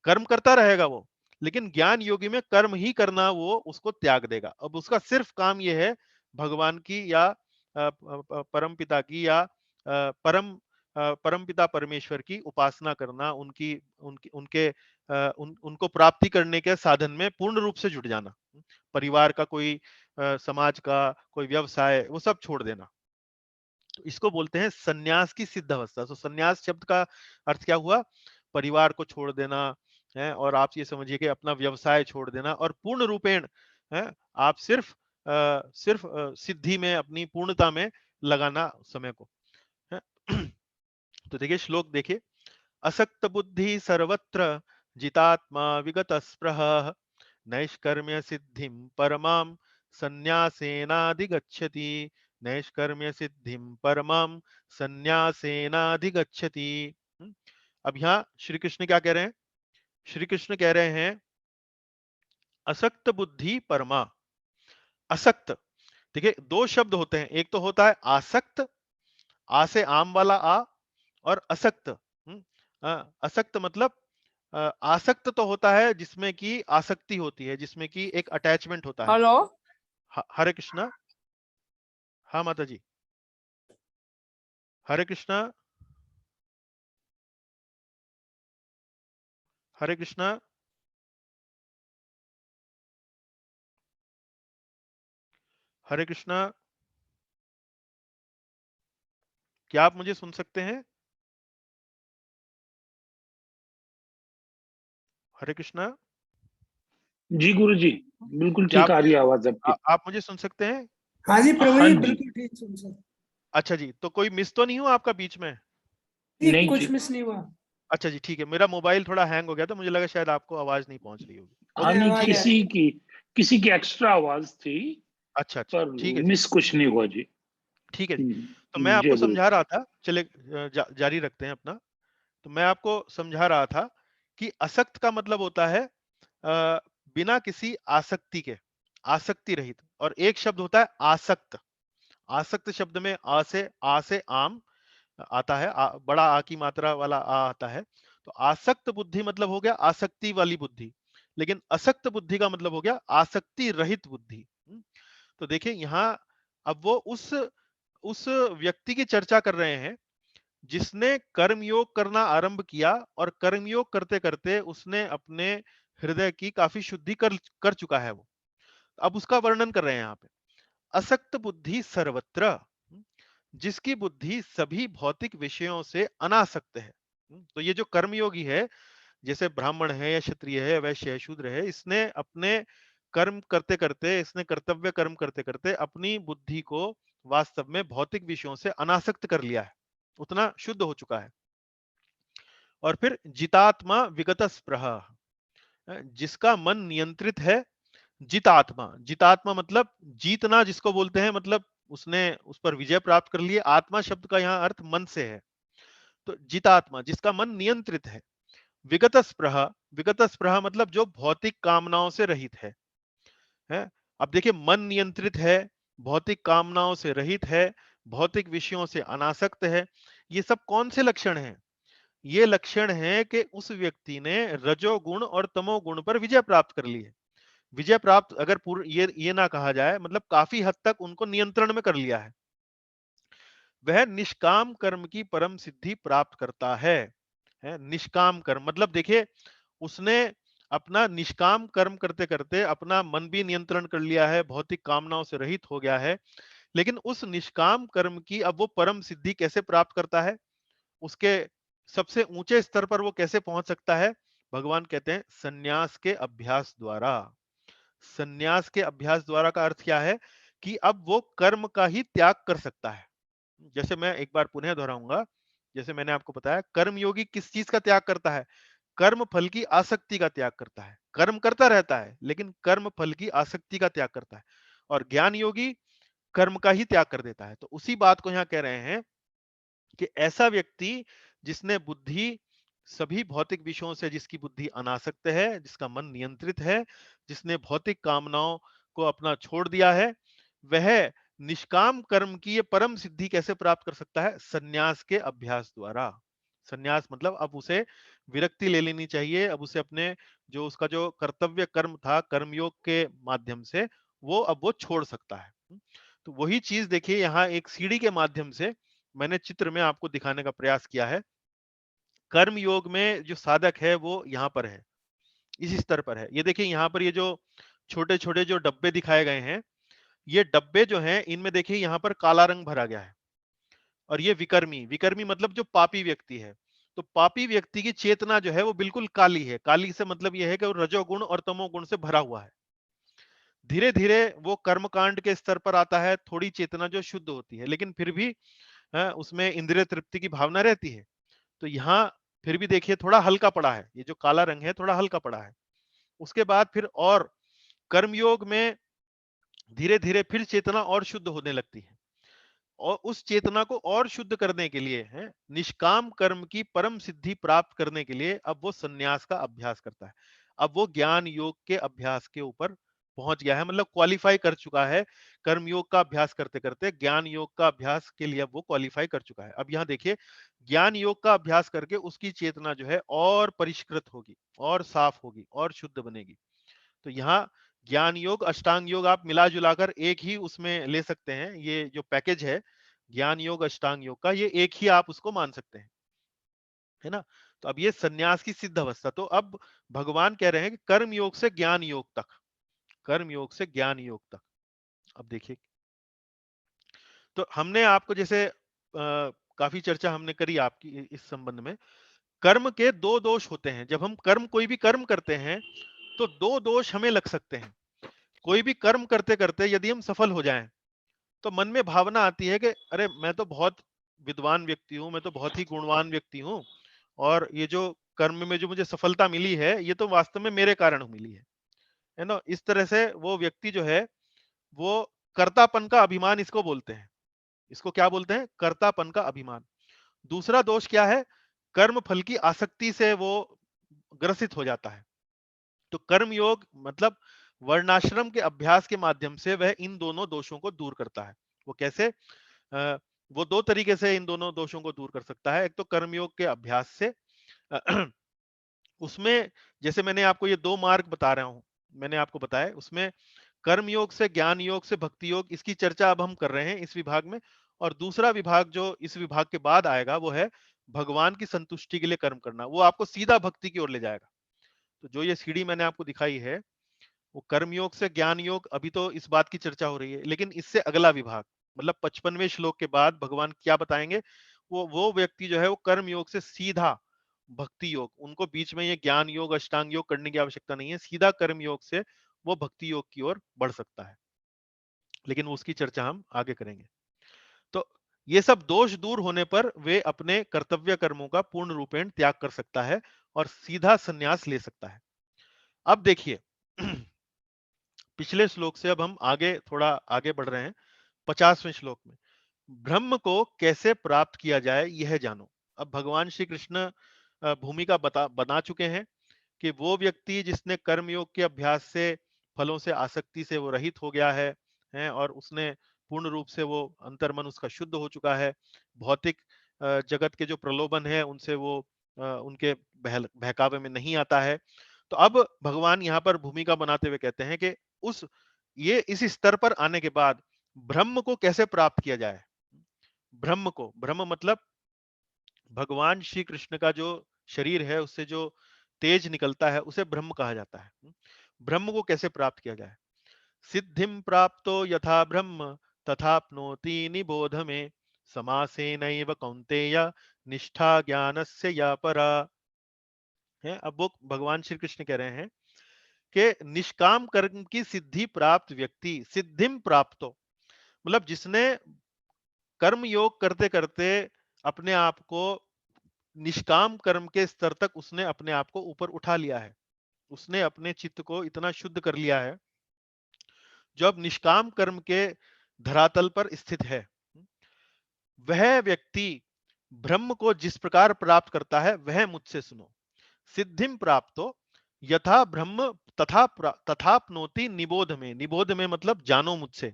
कर्म करता रहेगा वो, लेकिन ज्ञान योगी में कर्म ही करना वो उसको त्याग देगा। अब उसका सिर्फ काम ये है भगवान की या परम पिता की या परम पिता परमेश्वर की उपासना करना, उनकी उनकी उनके उनको प्राप्ति करने के साधन में पूर्ण रूप से जुट जाना। परिवार का कोई समाज का कोई व्यवसाय, वो सब छोड़ देना। तो इसको बोलते हैं सन्यास की सिद्ध अवस्था। तो सन्यास शब्द का अर्थ क्या हुआ? परिवार को छोड़ देना है, और आप ये समझिए कि अपना व्यवसाय छोड़ देना, और पूर्ण रूपेण है आप सिर्फ सिद्धि में, अपनी पूर्णता में लगाना समय को है। तो देखिए श्लोक देखिए, असक्त बुद्धि सर्वत्र जितात्मा विगत स्पृह नैष्कर्म्य सिद्धिं परमां संन्यासेनाधिगच्छति। नैष्कर्म्य सिद्धिं परमां संन्यासेनाधिगच्छति। अब यहाँ श्री कृष्ण क्या कह रहे हैं? श्री कृष्ण कह रहे हैं असक्त बुद्धि परमा। असक्त, देखिए दो शब्द होते हैं, एक तो होता है आसक्त, आ से आम वाला आ, और असक्त। असक्त मतलब आसक्त तो होता है जिसमें कि आसक्ति होती है, जिसमें कि एक अटैचमेंट होता है। हेलो। हरे कृष्णा। हाँ माता जी, हरे कृष्णा। हरे कृष्णा। हरे कृष्णा। क्या आप मुझे सुन सकते हैं? हरे कृष्णा। जी गुरु जी, बिल्कुल क्या ठीक आ रही है आवाज आपकी। आप मुझे सुन सकते हैं? हाँ जी प्रभु हाँ जी, जी। बिल्कुल ठीक सुन सर। अच्छा जी, तो कोई मिस तो नहीं हुआ आपका बीच में? नहीं कुछ जी। मिस नहीं हुआ। अच्छा जी, ठीक है। मेरा मोबाइल थोड़ा हैंग हो गया था, मुझे लगा शायद आपको आवाज नहीं पहुंच रही होगी। हाँ अरे नहीं, आवाज ठीक है। आ रही है। किसी की एक्स्ट्रा आवाज थी, अच्छा अच्छा, पर ठीक है जी। मिस कुछ नहीं हुआ जी। ठीक है जी। तो मैं जय आपको गुरु। समझा रहा था, चले जारी रखते हैं अपना। तो मैं आपको समझा रहा था कि असक्त का मतलब होता है बिना किसी आसक्ति के, आसक्ति रहित। और एक शब्द होता है आसक्त। आसक्त शब्द में आ से आम आता है, बड़ा आ की मात्रा वाला आ आता है। तो आसक्त बुद्धि मतलब हो गया आसक्ति वाली बुद्धि, लेकिन असक्त बुद्धि का मतलब हो गया आसक्ति रहित बुद्धि। तो देखिए यहाँ अब वो उस व्यक्ति की चर्चा कर रहे हैं जिसने कर्मयोग करना आरंभ किया, और कर्मयोग करते करते उसने अपने हृदय की काफी शुद्धि कर कर चुका है वो। अब उसका वर्णन कर रहे हैं यहाँ पे। असक्त बुद्धि सर्वत्र, जिसकी बुद्धि सभी भौतिक विषयों से अनासक्त है। तो ये जो कर्मयोगी है, जैसे ब्राह्मण है या क्षत्रिय है, वैश्य है, शूद्र है, इसने अपने कर्म करते करते, इसने कर्तव्य कर्म करते करते अपनी बुद्धि को वास्तव में भौतिक विषयों से अनासक्त कर लिया है, उतना शुद्ध हो चुका है। और फिर जितात्मा विगत स्पृह, जिसका मन नियंत्रित है। जितात्मा, जितात्मा मतलब जीतना जिसको बोलते हैं, मतलब उसने उस पर विजय प्राप्त कर ली। आत्मा शब्द का यहाँ अर्थ मन से है। तो जितात्मा जिसका मन नियंत्रित है। विगत स्पृह, विगत स्पृह मतलब जो भौतिक कामनाओं से रहित है। अब देखिए, मन नियंत्रित है, भौतिक कामनाओं से रहित है, भौतिक विषयों से अनासक्त है, ये सब कौन से लक्षण हैं? ये लक्षण है कि उस व्यक्ति ने रजोगुण और तमोगुण पर विजय प्राप्त कर ली है। विजय प्राप्त अगर पूर्ण ये ना कहा जाए, मतलब काफी हद तक उनको नियंत्रण में कर लिया है। वह निष्काम कर्म की परम सिद्धि प्राप्त करता है निष्काम कर्म मतलब देखिए, उसने अपना निष्काम कर्म करते करते अपना मन भी नियंत्रण कर लिया है, भौतिक कामनाओं से रहित हो गया है। लेकिन उस निष्काम कर्म की अब वो परम सिद्धि कैसे प्राप्त करता है, उसके सबसे ऊंचे स्तर पर वो कैसे पहुंच सकता है? भगवान कहते हैं सन्यास के अभ्यास द्वारा। सन्यास के अभ्यास द्वारा का अर्थ क्या है? कि अब वो कर्म का ही त्याग कर सकता है। जैसे मैं एक बार पुनः दोहराऊंगा, जैसे मैंने आपको बताया, कर्म योगी किस चीज का त्याग करता है? कर्म फल की आसक्ति का त्याग करता है। कर्म करता रहता है लेकिन कर्म फल की आसक्ति का त्याग करता है। और ज्ञान योगी कर्म का ही त्याग कर देता है। तो उसी बात को यहां कह रहे हैं कि ऐसा व्यक्ति जिसने बुद्धि सभी भौतिक विषयों से, जिसकी बुद्धि अनासक्त है, जिसका मन नियंत्रित है, जिसने भौतिक कामनाओं को अपना छोड़ दिया है, वह निष्काम कर्म की ये परम सिद्धि कैसे प्राप्त कर सकता है? सन्यास के अभ्यास द्वारा। सन्यास मतलब अब उसे विरक्ति ले लेनी चाहिए, अब उसे अपने जो उसका जो कर्तव्य कर्म था, कर्मयोग के माध्यम से वो छोड़ सकता है। तो वही चीज देखिए यहाँ एक सीढ़ी के माध्यम से मैंने चित्र में आपको दिखाने का प्रयास किया है। कर्म योग में जो साधक है वो यहाँ पर है, इसी स्तर पर है। ये देखिए यहाँ पर ये जो छोटे-छोटे जो डब्बे दिखाए गए हैं, ये डब्बे जो हैं इनमें देखिए यहाँ पर काला रंग भरा गया है। और ये विकर्मी, विकर्मी मतलब जो पापी व्यक्ति है। तो पापी व्यक्ति की चेतना जो है वो बिल्कुल काली है। काली से मतलब ये है कि वो रजोगुण और तमोगुण से भरा हुआ है। धीरे-धीरे वो कर्मकांड के स्तर पर आता है, थोड़ी चेतना जो शुद्ध होती है, लेकिन फिर भी उसमें इंद्रिय तृप्ति की भावना रहती है। तो यहाँ फिर भी देखिए थोड़ा हल्का पड़ा है, ये जो काला रंग है थोड़ा हल्का पड़ा है। उसके बाद फिर और कर्मयोग में धीरे धीरे फिर चेतना और शुद्ध होने लगती है। और उस चेतना को और शुद्ध करने के लिए है, निष्काम कर्म की परम सिद्धि प्राप्त करने के लिए अब वो सन्यास का अभ्यास करता है। अब वो ज्ञान योग के अभ्यास के ऊपर पहुंच गया है, मतलब क्वालिफाई कर चुका है। कर्म योग का अभ्यास करते करते ज्ञान योग का अभ्यास के लिए अब वो क्वालिफाई कर चुका है। अब यहाँ देखिए, ज्ञान योग का अभ्यास करके उसकी चेतना जो है और परिष्कृत होगी, और साफ होगी, और शुद्ध बनेगी। तो यहाँ ज्ञान योग, अष्टांग योग आप मिला जुलाकर एक ही उसमें ले सकते हैं। ये जो पैकेज है ज्ञान योग अष्टांग योग का, ये एक ही आप उसको मान सकते हैं, है ना? तो अब ये सन्यास की सिद्ध अवस्था। तो अब भगवान कह रहे हैं कि कर्म योग से ज्ञान योग तक, कर्म योग से ज्ञान योग तक। अब देखिए, तो हमने आपको जैसे काफी चर्चा हमने करी आपकी इस संबंध में। कर्म के दो दोष होते हैं। जब हम कर्म कोई भी कर्म करते हैं तो दो दोष हमें लग सकते हैं। कोई भी कर्म करते करते यदि हम सफल हो जाएं तो मन में भावना आती है कि अरे मैं तो बहुत विद्वान व्यक्ति हूं, मैं तो बहुत ही गुणवान व्यक्ति हूं, और ये जो कर्म में जो मुझे सफलता मिली है ये तो वास्तव में मेरे कारण मिली है ना? इस तरह से वो व्यक्ति जो है वो कर्तापन का अभिमान इसको बोलते हैं। इसको क्या बोलते हैं? कर्तापन का अभिमान। दूसरा दोष क्या है? कर्म फल की आसक्ति से वो ग्रसित हो जाता है। तो कर्म योग मतलब वर्णाश्रम के अभ्यास के माध्यम से वह इन दोनों दोषों को दूर करता है। वो कैसे? वो दो तरीके से इन दोनों दोषों को दूर कर सकता है। एक तो कर्मयोग के अभ्यास से, उसमें जैसे मैंने आपको ये दो मार्ग बता रहा हूं, मैंने आपको बताया उसमें कर्म योग से ज्ञान योग से भक्ति योग, इसकी चर्चा अब हम कर रहे हैं इस विभाग में। और दूसरा विभाग जो इस विभाग के बाद आएगा वो है भगवान की संतुष्टि के लिए कर्म करना। वो आपको सीधा भक्ति की ओर ले जाएगा। तो जो ये सीढ़ी मैंने आपको दिखाई है वो कर्म योग से ज्ञान योग, अभी तो इस बात की चर्चा हो रही है, लेकिन इससे अगला विभाग मतलब 55वें श्लोक के बाद भगवान क्या बताएंगे? वो व्यक्ति जो है वो कर्म योग से सीधा भक्ति योग, उनको बीच में ये ज्ञान योग अष्टांग योग करने की आवश्यकता नहीं है, सीधा कर्म योग से वो भक्ति योग की ओर बढ़ सकता है। लेकिन उसकी चर्चा हम आगे करेंगे। तो ये सब दोष दूर होने पर वे अपने कर्तव्य कर्मों का पूर्ण रूपेण त्याग कर सकता है और सीधा संन्यास ले सकता है। अब देखिए, पिछले श्लोक से अब हम आगे थोड़ा आगे बढ़ रहे हैं 50वें श्लोक में। ब्रह्म को कैसे प्राप्त किया जाए यह जानो। अब भगवान श्री कृष्ण भूमिका बना चुके हैं कि वो व्यक्ति जिसने कर्मयोग के अभ्यास से फलों से आसक्ति से वो रहित हो गया है और उसने पूर्ण रूप से वो अंतर्मन उसका शुद्ध हो चुका है, भौतिक जगत के जो प्रलोभन है उनसे वो उनके बहकावे में नहीं आता है। तो अब भगवान यहाँ पर भूमिका बनाते हुए कहते हैं कि उस ये इस स्तर पर आने के बाद ब्रह्म को कैसे प्राप्त किया जाए। ब्रह्म मतलब भगवान श्री कृष्ण का जो शरीर है, उससे जो तेज निकलता है, उसे ब्रह्म कहा जाता है। ब्रह्म को कैसे प्राप्त किया जाए। सिद्धिं प्राप्तो यथा ब्रह्म तथाप्नोति निबोध में समासेनैव कौन्तेय निष्ठा ज्ञानस्य या परा। है, अब वो भगवान श्री कृष्ण कह रहे हैं कि निष्काम कर्म की सिद्धि प्राप्त व्यक्ति, सिद्धिम प्राप्तो मतलब जिसने कर्म योग करते करते अपने आप को निष्काम कर्म के स्तर तक उसने अपने आप को ऊपर उठा लिया है, उसने अपने चित्त को इतना शुद्ध कर लिया है जो अब निष्काम कर्म के धरातल पर स्थित है। वह व्यक्ति ब्रह्म को जिस प्रकार प्राप्त करता है वह मुझसे सुनो। सिद्धिम प्राप्तो यथा ब्रह्म तथाप्नोति निबोध में, निबोध में मतलब जानो मुझसे।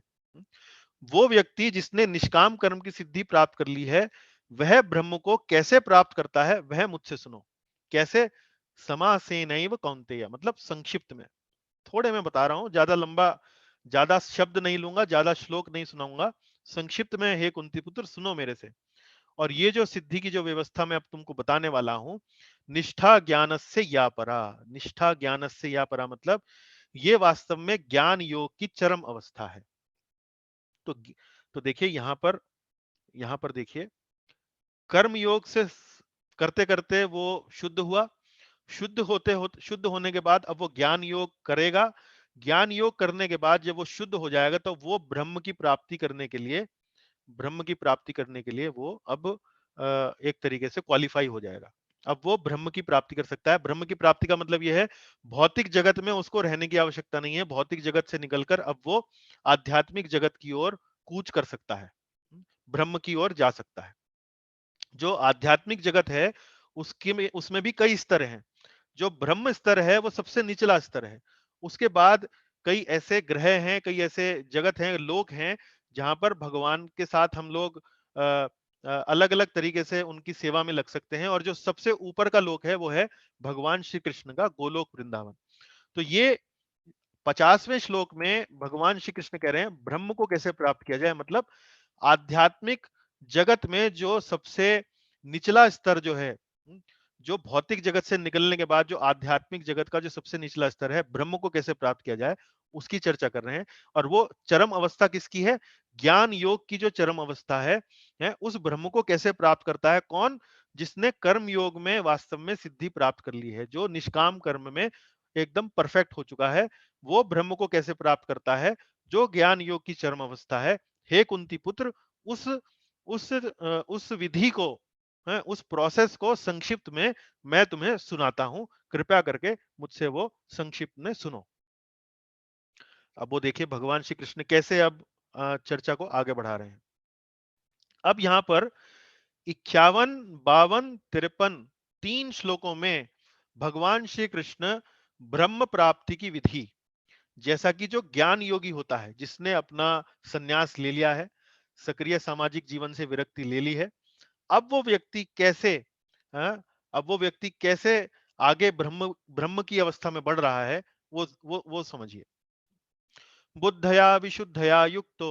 वो व्यक्ति जिसने निष्काम कर्म की सिद्धि प्राप्त कर ली है वह ब्रह्म को कैसे प्राप्त करता है वह मुझसे सुनो। कैसे। समासेनैव कौन्तेय मतलब संक्षिप्त में, थोड़े मैं बता रहा हूं, ज्यादा लंबा, ज्यादा शब्द नहीं लूंगा, ज्यादा श्लोक नहीं सुनाऊंगा। संक्षिप्त में हे कुंती पुत्र सुनो मेरे से। और ये जो सिद्धि की जो व्यवस्था मैं अब तुमको बताने वाला हूं, निष्ठा ज्ञानस्य या परा, निष्ठा ज्ञानस्य या परा मतलब ये वास्तव में ज्ञान योग की चरम अवस्था है। तो तो देखिए यहां पर देखिए, कर्म योग से करते करते वो शुद्ध हुआ, शुद्ध होने के बाद अब वो ज्ञान योग करेगा। ज्ञान योग करने के बाद जब वो शुद्ध हो जाएगा तो वो ब्रह्म की प्राप्ति करने के लिए, ब्रह्म की प्राप्ति करने के लिए वो अब एक तरीके से क्वालिफाई हो जाएगा। अब वो ब्रह्म की प्राप्ति कर सकता है। ब्रह्म की प्राप्ति का मतलब यह है भौतिक जगत में उसको रहने की आवश्यकता नहीं है, भौतिक जगत से निकलकर अब वो आध्यात्मिक जगत की ओर कूच कर सकता है, ब्रह्म की ओर जा सकता है। जो आध्यात्मिक जगत है उसके में, उसमें भी कई स्तर हैं। जो ब्रह्म स्तर है वो सबसे निचला स्तर है। उसके बाद कई ऐसे ग्रह हैं, कई ऐसे जगत हैं, लोक हैं जहां पर भगवान के साथ हम लोग अलग अलग तरीके से उनकी सेवा में लग सकते हैं। और जो सबसे ऊपर का लोक है वो है भगवान श्री कृष्ण का गोलोक वृंदावन। तो ये 50वें श्लोक में भगवान श्री कृष्ण कह रहे हैं ब्रह्म को कैसे प्राप्त किया जाए, मतलब आध्यात्मिक जगत में जो सबसे निचला स्तर जो है, जो भौतिक जगत से निकलने के बाद जो आध्यात्मिक जगत का जो सबसे निचला स्तर है, ब्रह्म को कैसे प्राप्त किया जाए उसकी चर्चा कर रहे हैं। और वो चरम अवस्था किसकी है, ज्ञान योग की जो चरम अवस्था है उस ब्रह्म को कैसे प्राप्त करता है कौन, जिसने कर्म योग में वास्तव में सिद्धि प्राप्त कर ली है, जो निष्काम कर्म में एकदम परफेक्ट हो चुका है, वो ब्रह्म को कैसे प्राप्त करता है, जो ज्ञान योग की चरम अवस्था है। हे कुंती पुत्र, उस उस विधि को, उस प्रोसेस को संक्षिप्त में मैं तुम्हें सुनाता हूं, कृपया करके मुझसे वो संक्षिप्त में सुनो। अब वो देखिए भगवान श्री कृष्ण कैसे अब चर्चा को आगे बढ़ा रहे हैं। अब यहां पर 51, 52, 53 तीन श्लोकों में भगवान श्री कृष्ण ब्रह्म प्राप्ति की विधि, जैसा कि जो ज्ञान योगी होता है जिसने अपना सन्यास ले लिया है, सक्रिय सामाजिक जीवन से विरक्ति ले ली है, अब वो व्यक्ति कैसे, हाँ, अब वो व्यक्ति कैसे आगे ब्रह्म ब्रह्म की अवस्था में बढ़ रहा है, वो समझिए। बुद्धया विशुद्धया युक्तो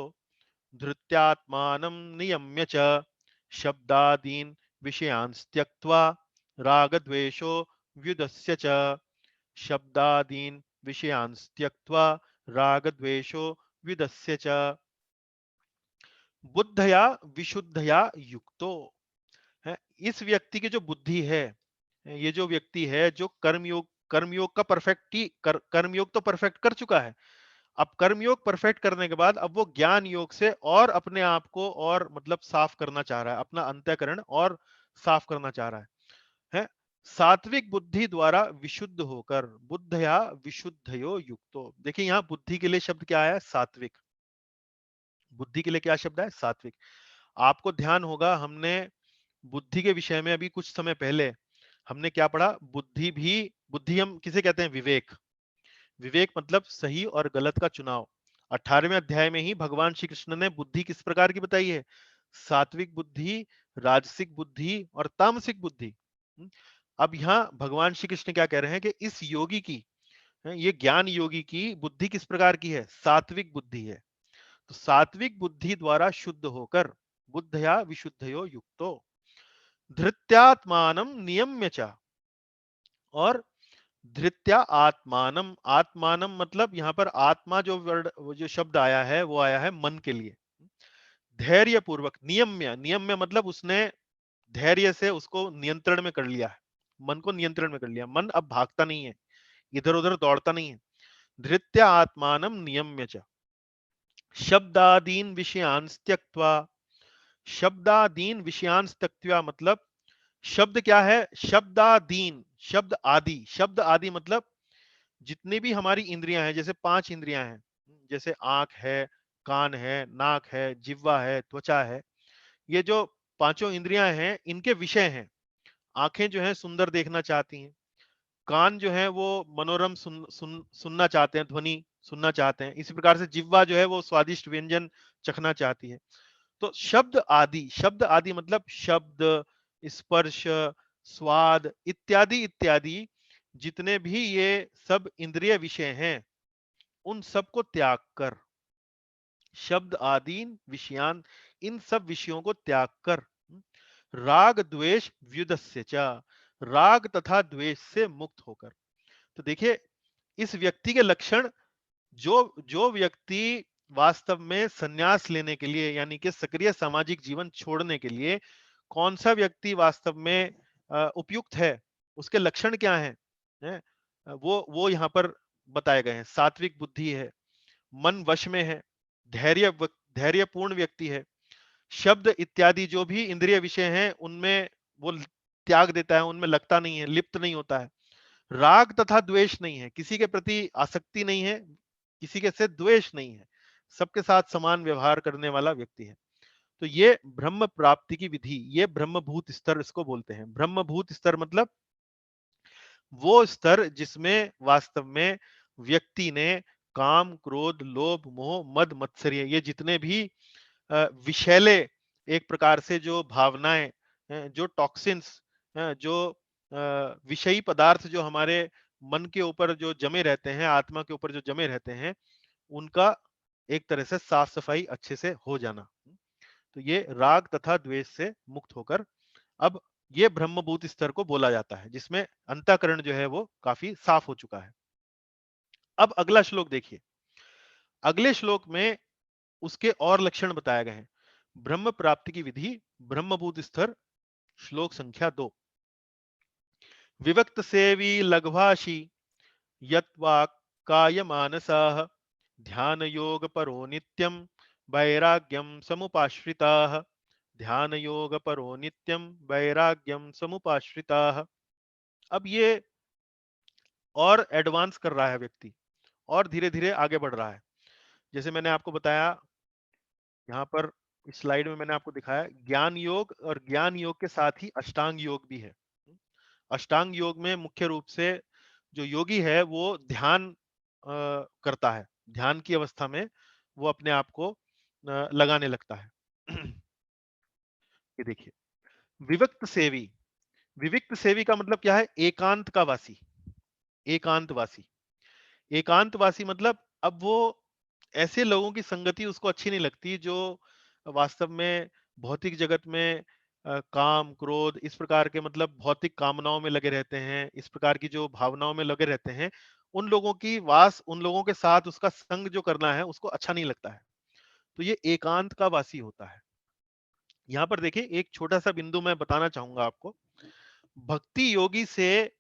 धृत्यात्मानं नियम्य च शब्दादीन विषयांस त्यक्त्वा रागद्वेषो व्युदस्य च, शब्दादीन विषयांस त्यक्त्वा रागद्वेषो व्युदस्य च, बुद्धया विशुद्धया युक्तो। है, इस व्यक्ति की जो बुद्धि है, ये जो व्यक्ति है जो कर्मयोग का कर्मयोग तो परफेक्ट कर चुका है। अब कर्मयोग परफेक्ट करने के बाद अब वो ज्ञान योग से और अपने आप को और मतलब साफ करना चाह रहा है, अपना अंतःकरण और साफ करना चाह रहा है। सात्विक बुद्धि द्वारा विशुद्ध होकर, बुद्धया विशुद्धयो युक्तो। देखिए यहाँ बुद्धि के लिए शब्द क्या आया, सात्विक। बुद्धि के लिए क्या शब्द है, सात्विक। आपको ध्यान होगा हमने बुद्धि के विषय में अभी कुछ समय पहले हमने क्या पढ़ा, बुद्धि हम किसे कहते हैं, विवेक। विवेक मतलब सही और गलत का चुनाव। 18वें अध्याय में ही भगवान श्री कृष्ण ने बुद्धि किस प्रकार की बताई है, सात्विक बुद्धि, राजसिक बुद्धि और तामसिक बुद्धि। अब यहाँ भगवान श्री कृष्ण क्या कह रहे हैं कि इस योगी की, ये ज्ञान योगी की बुद्धि किस प्रकार की है? सात्विक बुद्धि है। तो सात्विक बुद्धि द्वारा शुद्ध होकर बुद्धया विशुद्धयो युक्तो धृत्यात्मानम नियम्य च, और धृत्या आत्मानम, आत्मानम मतलब यहाँ पर आत्मा जो वर्ड, वो जो शब्द आया है वो आया है मन के लिए। धैर्य पूर्वक, नियम्य, नियम्य मतलब उसने धैर्य से उसको नियंत्रण में कर लिया है, मन को नियंत्रण में कर लिया, मन अब भागता नहीं है, इधर उधर दौड़ता नहीं है। धृत्या आत्मानम नियम्य च शब्दादीन विषयान त्यक्त्वा, शब्दादीन विषयान त्यक्त्वा मतलब शब्द क्या है? शब्दादीन, शब्द आदि, शब्द आदि मतलब जितनी भी हमारी इंद्रियां हैं, जैसे 5 इंद्रियां हैं, जैसे आंख है, कान है, नाक है, जिह्वा है, त्वचा है, ये जो पांचों इंद्रियां हैं इनके विषय हैं। आंखें जो है सुंदर देखना चाहती हैं, कान जो है वो मनोरम सुनना चाहते हैं, ध्वनि सुनना चाहते हैं, इसी प्रकार से जिह्वा जो है वो स्वादिष्ट व्यंजन चखना चाहती है। तो शब्द आदि, शब्द आदि मतलब शब्द, स्पर्श, स्वाद इत्यादि इत्यादि जितने भी ये सब इंद्रिय विषय हैं, उन सब को त्याग कर, शब्द आदीन विषयान, इन सब विषयों को त्याग कर, राग द्वेष व्युदस्य च, राग तथा द्वेष से मुक्त होकर। तो देखिए इस व्यक्ति के लक्षण, जो जो व्यक्ति वास्तव में संन्यास लेने के लिए यानी कि सक्रिय सामाजिक जीवन छोड़ने के लिए कौन सा व्यक्ति वास्तव में उपयुक्त है, उसके लक्षण क्या हैं, हैं? वो यहाँ पर बताए गए हैं। सात्विक बुद्धि है, मन वश में है, धैर्य धैर्यपूर्ण व्यक्ति है, शब्द इत्यादि जो भी इंद्रिय विषय हैं उनमें वो त्याग देता है, उनमें लगता नहीं है, लिप्त नहीं होता है, राग तथा द्वेष नहीं है, किसी के प्रति आसक्ति नहीं है, किसी के से द्वेष नहीं है, सबके साथ समान व्यवहार करने वाला व्यक्ति है। तो ये ब्रह्म प्राप्ति की विधि, ये ब्रह्मभूत स्तर इसको बोलते हैं। ब्रह्मभूत स्तर मतलब वो स्तर जिसमें वास्तव में व्यक्ति ने काम, क्रोध, लोभ, मोह, मद, मत्सर्य, ये जितने भी विषैले एक प्रकार से जो भावनाएं, जो टॉक्सिन्स, जो विषयी पदार्थ जो हमारे मन के ऊपर जो जमे रहते हैं, आत्मा के ऊपर जो जमे रहते हैं, उनका एक तरह से साफ सफाई अच्छे से हो जाना। तो ये राग तथा द्वेष से मुक्त होकर अब ये ब्रह्मभूत स्तर को बोला जाता है, जिसमें अंतःकरण जो है वो काफी साफ हो चुका है। अब अगला श्लोक देखिए, अगले श्लोक में उसके और लक्षण बताए गए हैं। ब्रह्म प्राप्ति की विधि, ब्रह्मभूत स्तर, श्लोक संख्या 2। विवक्त सेवी लघ्वाशी यत्वाक् काय मानसाः ध्यान योग परो नित्यम वैराग्यम समुपाश्रिताः, ध्यान योग परो नित्यम वैराग्यम समुपाश्रिताः। अब ये और एडवांस कर रहा है व्यक्ति, और धीरे धीरे आगे बढ़ रहा है। जैसे मैंने आपको बताया, यहाँ पर इस स्लाइड में मैंने आपको दिखाया ज्ञान योग, और ज्ञान योग के साथ ही अष्टांग योग भी है। अष्टांग योग में मुख्य रूप से जो योगी है वो ध्यान करता है, ध्यान की अवस्था में वो अपने आप को लगाने लगता है। ये देखिए, विविक्त सेवी, विविक्त सेवी का मतलब क्या है? एकांत का वासी, एकांतवासी। एकांतवासी मतलब अब वो ऐसे लोगों की संगति उसको अच्छी नहीं लगती जो वास्तव में भौतिक जगत में काम, क्रोध इस प्रकार के मतलब भौतिक कामनाओं में लगे रहते हैं, इस प्रकार की जो भावनाओं में लगे रहते हैं, उन लोगों की वास, उन लोगों के साथ उसका संग जो करना है उसको अच्छा नहीं लगता है। तो ये एकांत का वासी होता है। यहाँ पर देखिए एक छोटा सा बिंदु मैं बताना चाहूंगा आपको। भक्ति योगी से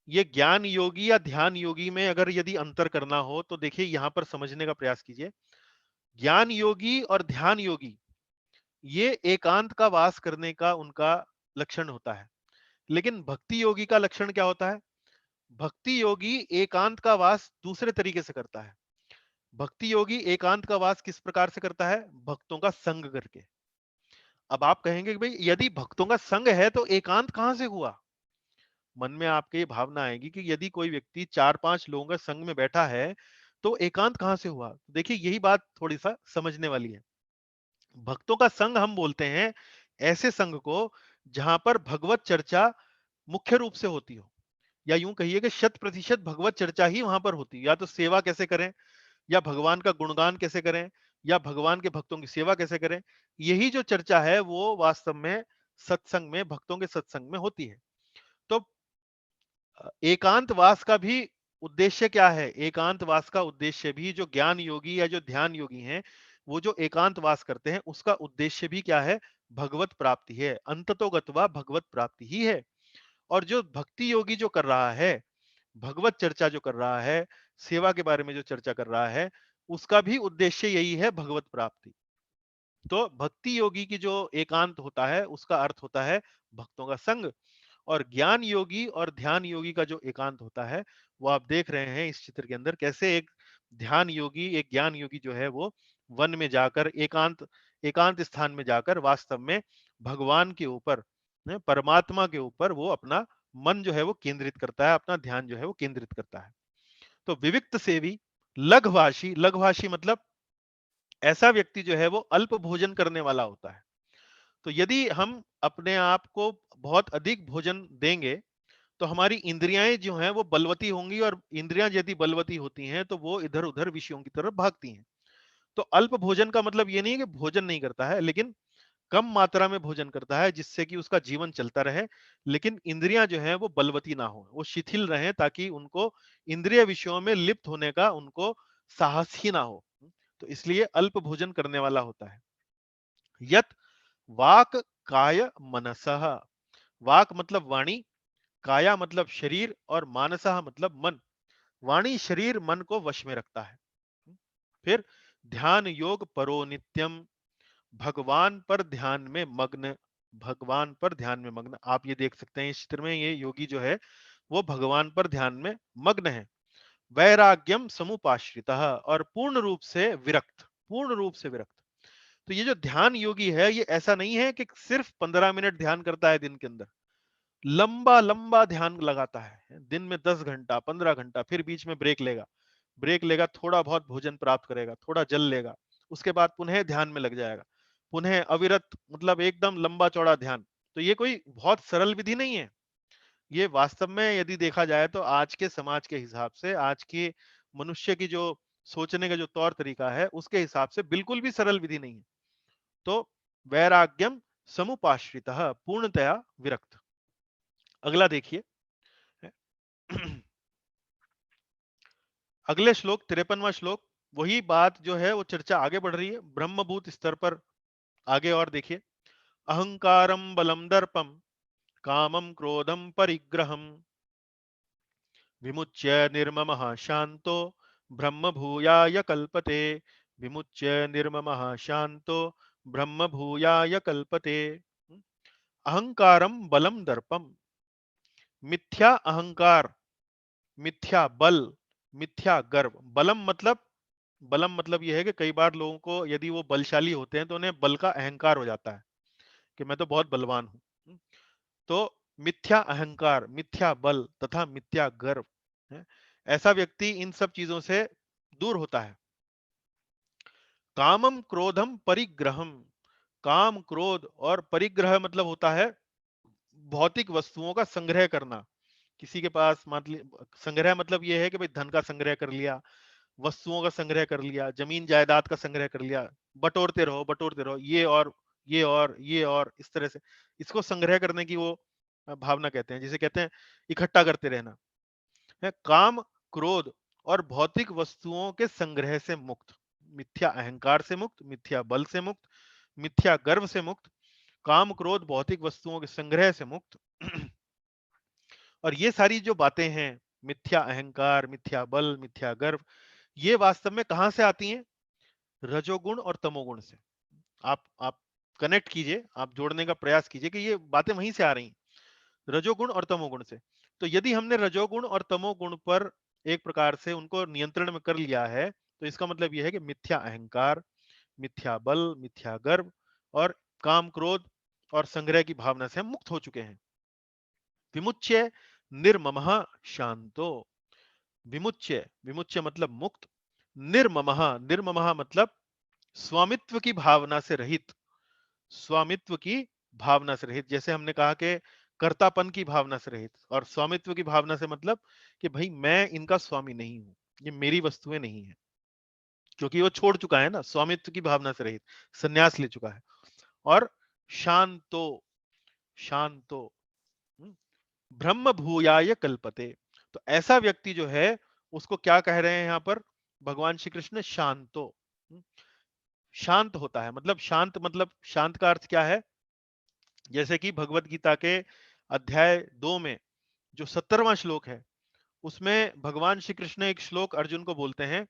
ये ज्ञान योगी या ध्यान योगी में अगर यदि अंतर करना हो तो देखिए यहाँ पर समझने का प्रयास कीजिए। ज्ञान योगी और ध्यान योगी ये एकांत का वास करने का उनका लक्षण होता है, लेकिन भक्ति योगी का लक्षण क्या होता है? भक्ति योगी एकांत का वास दूसरे तरीके से करता है। भक्ति योगी एकांत का वास किस प्रकार से करता है? भक्तों का संग करके। अब आप कहेंगे कि भाई यदि भक्तों का संग है तो एकांत कहां से हुआ? मन में आपके ये भावना आएगी कि यदि कोई व्यक्ति 4-5 लोगों का संग में बैठा है तो एकांत कहां से हुआ? देखिए यही बात थोड़ी सा समझने वाली है। भक्तों का संग हम बोलते हैं ऐसे संग को जहां पर भगवत चर्चा मुख्य रूप से होती हो, या यूं कहिए कि 100% भगवत चर्चा ही वहां पर होती है। या तो सेवा कैसे करें, या भगवान का गुणगान कैसे करें, या भगवान के भक्तों की सेवा कैसे करें, यही जो चर्चा है वो वास्तव में सत्संग में, भक्तों के सत्संग में होती है। तो एकांतवास का भी उद्देश्य क्या है? एकांतवास का उद्देश्य भी, जो ज्ञान योगी या जो ध्यान योगी हैं, वो जो एकांतवास करते हैं, उसका उद्देश्य भी क्या है? भगवत प्राप्ति है। अंततोगत्वा भगवत प्राप्ति ही है। और जो भक्ति योगी जो कर रहा है, भगवत चर्चा जो कर रहा है, सेवा के बारे में जो चर्चा कर रहा है, उसका भी उद्देश्य यही है, भगवत प्राप्ति। तो भक्ति योगी की जो एकांत होता है, उसका अर्थ होता है भक्तों का संग। और ज्ञान योगी और ध्यान योगी का जो एकांत होता है, वो आप देख रहे हैं इस चित्र के अंदर, कैसे एक ध्यान योगी, एक ज्ञान योगी जो है वो वन में जाकर, एकांत एकांत स्थान में जाकर वास्तव में भगवान के ऊपर, परमात्मा के ऊपर वो अपना मन जो है वो केंद्रित करता है, अपना ध्यान जो है वो केंद्रित करता है। तो विविक्त सेवी, लघभाषी, लघभाषी मतलब ऐसा व्यक्ति जो है वो अल्प भोजन करने वाला होता है। तो यदि हम अपने आप को बहुत अधिक भोजन देंगे, तो हमारी इंद्रियाएं जो हैं वो बलवती होंगी, और इंद्रियां यदि बलवती होती हैं तो वो इधर उधर विषयों की तरफ भागती हैं। तो अल्प भोजन का मतलब ये नहीं है कि भोजन नहीं करता है, लेकिन कम मात्रा में भोजन करता है, जिससे कि उसका जीवन चलता रहे, लेकिन इंद्रियां जो हैं वो बलवती ना हो, वो शिथिल रहें, ताकि उनको इंद्रिय विषयों में लिप्त होने का उनको साहस ही ना हो। तो इसलिए अल्प भोजन करने वाला होता है। यत वाक काय मनसः, वाक मतलब वाणी, काया मतलब शरीर, और मानसः मतलब मन। वाणी शरीर मन को वश में रखता है। फिर ध्यान योग परो नित्यम, भगवान पर ध्यान में मग्न, भगवान पर ध्यान में मग्न। आप ये देख सकते हैं इस चित्र में, ये योगी जो है वो भगवान पर ध्यान में मग्न है। वैराग्यम समुपाश्रितः, और पूर्ण रूप से विरक्त, पूर्ण रूप से विरक्त। तो ये जो ध्यान योगी है, ये ऐसा नहीं है कि सिर्फ 15 मिनट ध्यान करता है दिन के अंदर, लंबा लंबा ध्यान लगाता है, दिन में 10 घंटा 15 घंटा, फिर बीच में ब्रेक लेगा, ब्रेक लेगा, थोड़ा बहुत भोजन प्राप्त करेगा, थोड़ा जल लेगा, उसके बाद पुनः ध्यान में लग जाएगा, पुनः अविरत, मतलब एकदम लंबा चौड़ा ध्यान। तो ये कोई बहुत सरल विधि नहीं है। ये वास्तव में यदि देखा जाए तो आज के समाज के हिसाब से, आज के मनुष्य की जो सोचने का जो तौर तरीका है, उसके हिसाब से बिल्कुल भी सरल विधि नहीं है। तो वैराग्यम समुपाश्रितः, पूर्णतया विरक्त। अगला देखिए, अगले श्लोक 53वां श्लोक, वही बात जो है वो चर्चा आगे बढ़ रही है ब्रह्मभूत स्तर पर। आगे और देखिए, अहंकारम बलम दर्पम, कामम क्रोधम परिग्रहम, विमुच्य निर्ममः शांतो ब्रह्म भूयाय कल्पते, विमुच्य निर्ममः शांतो ब्रह्म भूयाय कल्पते। अहंकारम बलम दर्पम, मिथ्या अहंकार, मिथ्या बल, मिथ्या गर्व। बलम मतलब यह है कि कई बार लोगों को यदि वो बलशाली होते हैं तो उन्हें बल का अहंकार हो जाता है कि मैं तो बहुत बलवान हूं। तो मिथ्या अहंकार, मिथ्या बल तथा मिथ्या गर्व है, ऐसा व्यक्ति इन सब चीजों से दूर होता है। कामम क्रोधम परिग्रहम, काम क्रोध और परिग्रह मतलब होता है भौतिक वस्तुओं का संग्रह करना। किसी के पास मतलब संग्रह मतलब यह है कि भाई धन का संग्रह कर लिया, वस्तुओं का संग्रह कर लिया, जमीन जायदाद का संग्रह कर लिया, बटोरते रहो, ये और ये और ये और, इस तरह से इसको संग्रह करने की वो भावना कहते हैं, जिसे कहते हैं इकट्ठा करते रहना है। काम क्रोध और भौतिक वस्तुओं के संग्रह से मुक्त, मिथ्या अहंकार से मुक्त, मिथ्या बल से मुक्त, मिथ्या गर्व से मुक्त, काम क्रोध भौतिक वस्तुओं के संग्रह से मुक्त। और ये सारी जो बातें हैं, मिथ्या अहंकार, मिथ्या बल, मिथ्या गर्व, ये वास्तव में कहां से आती हैं? रजोगुण और तमोगुण से। आप कनेक्ट कीजिए, आप जोड़ने का प्रयास कीजिए कि ये बातें वहीं से आ रही हैं, रजोगुण और तमोगुण से। तो यदि हमने रजोगुण और तमोगुण पर एक प्रकार से उनको नियंत्रण में कर लिया है, तो इसका मतलब यह है कि मिथ्या अहंकार, मिथ्या बल, मिथ्या गर्व और काम क्रोध और संग्रह की भावना से हम मुक्त हो चुके हैं। विमुच्य निर्ममः शांतो, विमुच्य, विमुच्य मतलब मुक्त, निर्ममः, निर्ममः मतलब स्वामित्व की भावना से रहित, स्वामित्व की भावना से रहित। जैसे हमने कहा कि कर्तापन की भावना से रहित, और स्वामित्व की भावना से मतलब कि भाई मैं इनका स्वामी नहीं हूं, ये मेरी वस्तुएं नहीं है, क्योंकि वो छोड़ चुका है ना, स्वामित्व की भावना से रहित, संन्यास ले चुका है। और शांतो, शांतो, हम्म, ब्रह्म भूयाय कल्पते, तो ऐसा व्यक्ति जो है उसको क्या कह रहे हैं यहाँ पर भगवान श्री कृष्ण? शांतो। हम्म, शांत होता है, मतलब शांत, मतलब शांत का अर्थ क्या है? जैसे कि भगवत गीता के अध्याय 2 में जो 70वां श्लोक है, उसमें भगवान श्री कृष्ण एक श्लोक अर्जुन को बोलते हैं,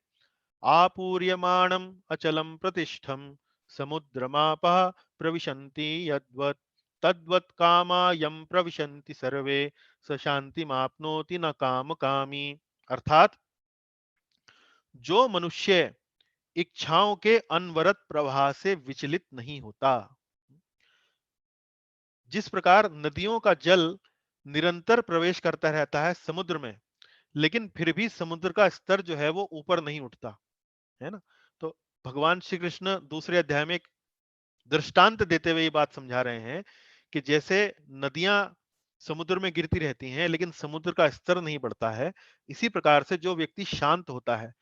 आपूर्यमाणम अचलम प्रतिष्ठम समुद्रमापः प्रविशन्ति यद्वत् तद्वत् कामा यम प्रविशन्ति सर्वे स शांतिमाप्नोति न काम कामी। अर्थात जो मनुष्य इच्छाओं के अनवरत प्रवाह से विचलित नहीं होता, जिस प्रकार नदियों का जल निरंतर प्रवेश करता रहता है समुद्र में, लेकिन फिर भी समुद्र का स्तर जो है वो ऊपर नहीं उठता, है ना। तो भगवान श्री कृष्ण दूसरे अध्याय में एक दृष्टांत देते हुए ये बात समझा रहे हैं कि जैसे नदियां समुद्र में गिरती रहती हैं लेकिन समुद्र का स्तर नहीं बढ़ता है, इसी प्रकार से जो व्यक्ति शांत होता है,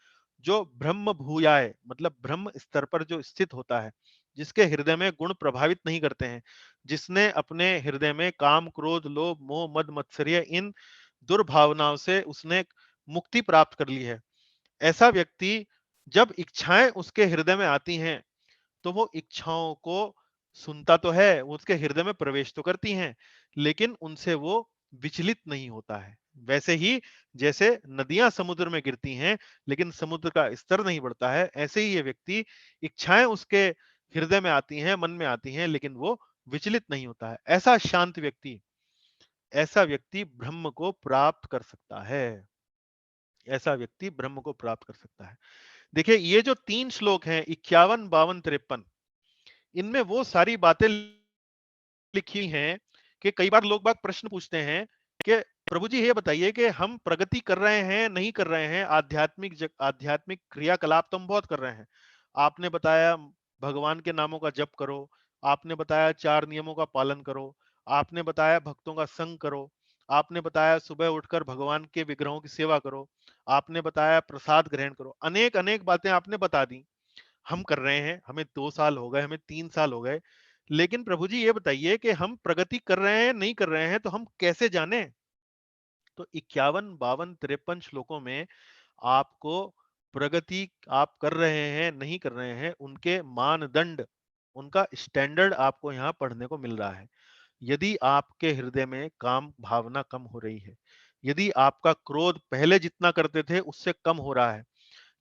जो ब्रह्म भूयाय मतलब ब्रह्म स्तर पर जो स्थित होता है, जिसके हृदय में गुण प्रभावित नहीं करते हैं, जिसने अपने हृदय में काम क्रोध लोभ मोह मद मत्सर्य इन दुर्भावनाओं से उसने मुक्ति प्राप्त कर ली है, ऐसा व्यक्ति जब इच्छाएं उसके हृदय में आती हैं तो वो इच्छाओं को सुनता तो है, वो उसके हृदय में प्रवेश तो करती हैं, लेकिन उनसे वो विचलित नहीं होता है। वैसे ही जैसे नदियां समुद्र में गिरती हैं लेकिन समुद्र का स्तर नहीं बढ़ता है, ऐसे ही ये व्यक्ति, इच्छाएं उसके हृदय में आती हैं, मन में आती हैं, लेकिन वो विचलित नहीं होता है। ऐसा शांत व्यक्ति, ऐसा व्यक्ति ब्रह्म को प्राप्त कर सकता है, ऐसा व्यक्ति ब्रह्म को प्राप्त कर सकता है। देखिए ये जो 3 श्लोक हैं 51 52 53, इनमें वो सारी बातें लिखी हैं कि कई बार लोग बाग प्रश्न पूछते हैं कि प्रभु जी ये बताइए कि हम प्रगति कर रहे हैं नहीं कर रहे हैं, आध्यात्मिक क्रियाकलाप तो हम बहुत कर रहे हैं। आपने बताया भगवान के नामों का जप करो, आपने बताया 4 नियमों का पालन करो, आपने बताया भक्तों का संग करो, आपने बताया सुबह उठकर भगवान के विग्रहों की सेवा करो, आपने बताया प्रसाद ग्रहण करो, अनेक अनेक बातें आपने बता दी, हम कर रहे हैं, हमें 2 साल हो गए, हमें 3 साल हो गए, लेकिन प्रभु जी ये बताइए कि हम प्रगति कर रहे हैं नहीं कर रहे हैं तो हम कैसे जाने? तो 51 52 53 श्लोकों में आपको प्रगति आप कर रहे हैं नहीं कर रहे हैं उनके मानदंड, उनका स्टैंडर्ड आपको यहाँ पढ़ने को मिल रहा है। यदि आपके हृदय में काम भावना कम हो रही है, यदि आपका क्रोध पहले जितना करते थे उससे कम हो रहा है,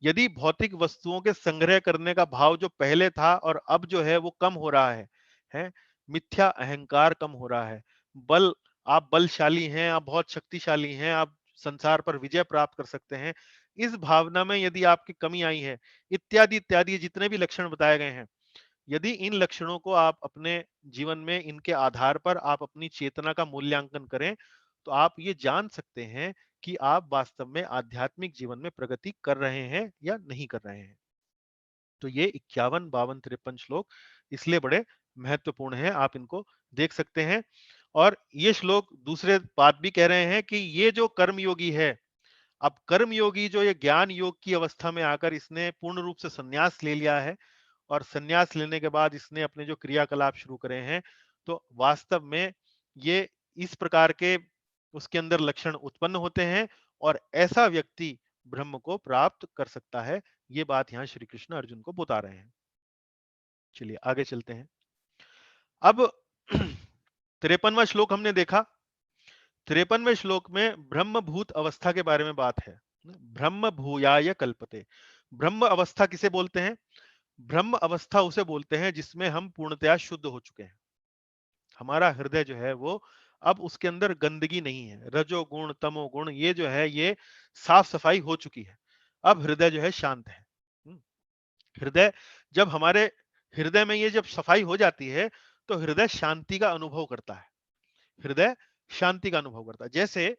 यदि भौतिक वस्तुओं के संग्रह करने का भाव जो पहले था और अब जो है वो कम हो रहा है, मिथ्या अहंकार कम हो रहा है, बल, आप बलशाली हैं, आप बहुत शक्तिशाली हैं, आप संसार पर विजय प्राप्त कर सकते हैं, इस भावना में यदि आपकी कमी आई है, इत्यादि इत्यादि जितने भी लक्षण बताए गए हैं, यदि इन लक्षणों को आप अपने जीवन में इनके आधार पर आप अपनी चेतना का मूल्यांकन करें, तो आप ये जान सकते हैं कि आप वास्तव में आध्यात्मिक जीवन में प्रगति कर रहे हैं या नहीं कर रहे हैं। तो ये 51 52 53 श्लोक इसलिए बड़े महत्वपूर्ण हैं, आप इनको देख सकते हैं। और ये श्लोक दूसरे बात भी कह रहे हैं कि ये जो कर्मयोगी है, अब कर्मयोगी जो ये ज्ञान योग की अवस्था में आकर इसने पूर्ण रूप से संन्यास ले लिया है, और संन्यास लेने के बाद इसने अपने जो क्रियाकलाप शुरू करे हैं, तो वास्तव में ये इस प्रकार के उसके अंदर लक्षण उत्पन्न होते हैं, और ऐसा व्यक्ति ब्रह्म को प्राप्त कर सकता है। ये बात यहाँ श्री कृष्ण अर्जुन को बता रहे हैं। चलिए आगे चलते हैं। अब 53वां श्लोक हमने देखा। 53वें श्लोक में ब्रह्मभूत अवस्था के बारे में बात है। ब्रह्म भूयाय कल्पते। ब्रह्म अवस्था किसे बोलते हैं? ब्रह्म अवस्था उसे बोलते हैं जिसमें हम पूर्णतया शुद्ध हो चुके हैं। हमारा हृदय जो है वो अब उसके अंदर गंदगी नहीं है, रजोगुण तमोगुण ये जो है ये साफ सफाई हो चुकी है। अब हृदय जो है शांत है। हृदय, जब हमारे हृदय में ये जब सफाई हो जाती है तो हृदय शांति का अनुभव करता है। हृदय शांति का अनुभव करता है। जैसे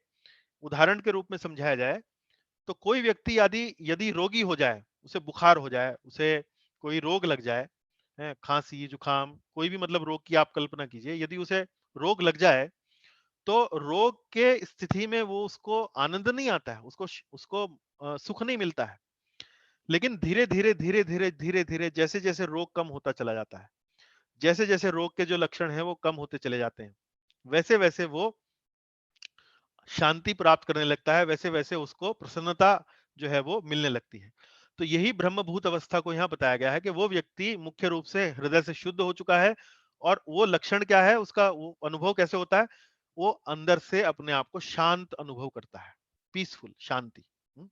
उदाहरण के रूप में समझाया जाए तो कोई व्यक्ति यदि यदि रोगी हो जाए, उसे बुखार हो जाए, उसे कोई रोग लग जाए, है खांसी जुकाम कोई भी मतलब रोग की आप कल्पना कीजिए, यदि उसे रोग लग जाए तो रोग के स्थिति में वो उसको आनंद नहीं आता है, उसको सुख नहीं मिलता है। लेकिन धीरे-धीरे जैसे-जैसे रोग कम होता चला जाता है, जैसे-जैसे रोग के जो लक्षण हैं वो कम होते चले जाते हैं, वैसे-वैसे वो शांति प्राप्त करने लगता है, वैसे-वैसे उसको प्रसन्नता जो है वो मिलने लगती है। तो यही ब्रह्मभूत अवस्था को यहाँ बताया गया है कि वो व्यक्ति मुख्य रूप से हृदय से शुद्ध हो चुका है और वो लक्षण क्या है, उसका वो अनुभव कैसे होता है? वो अंदर से अपने आप को शांत अनुभव करता है, पीसफुल शांति। हुँ?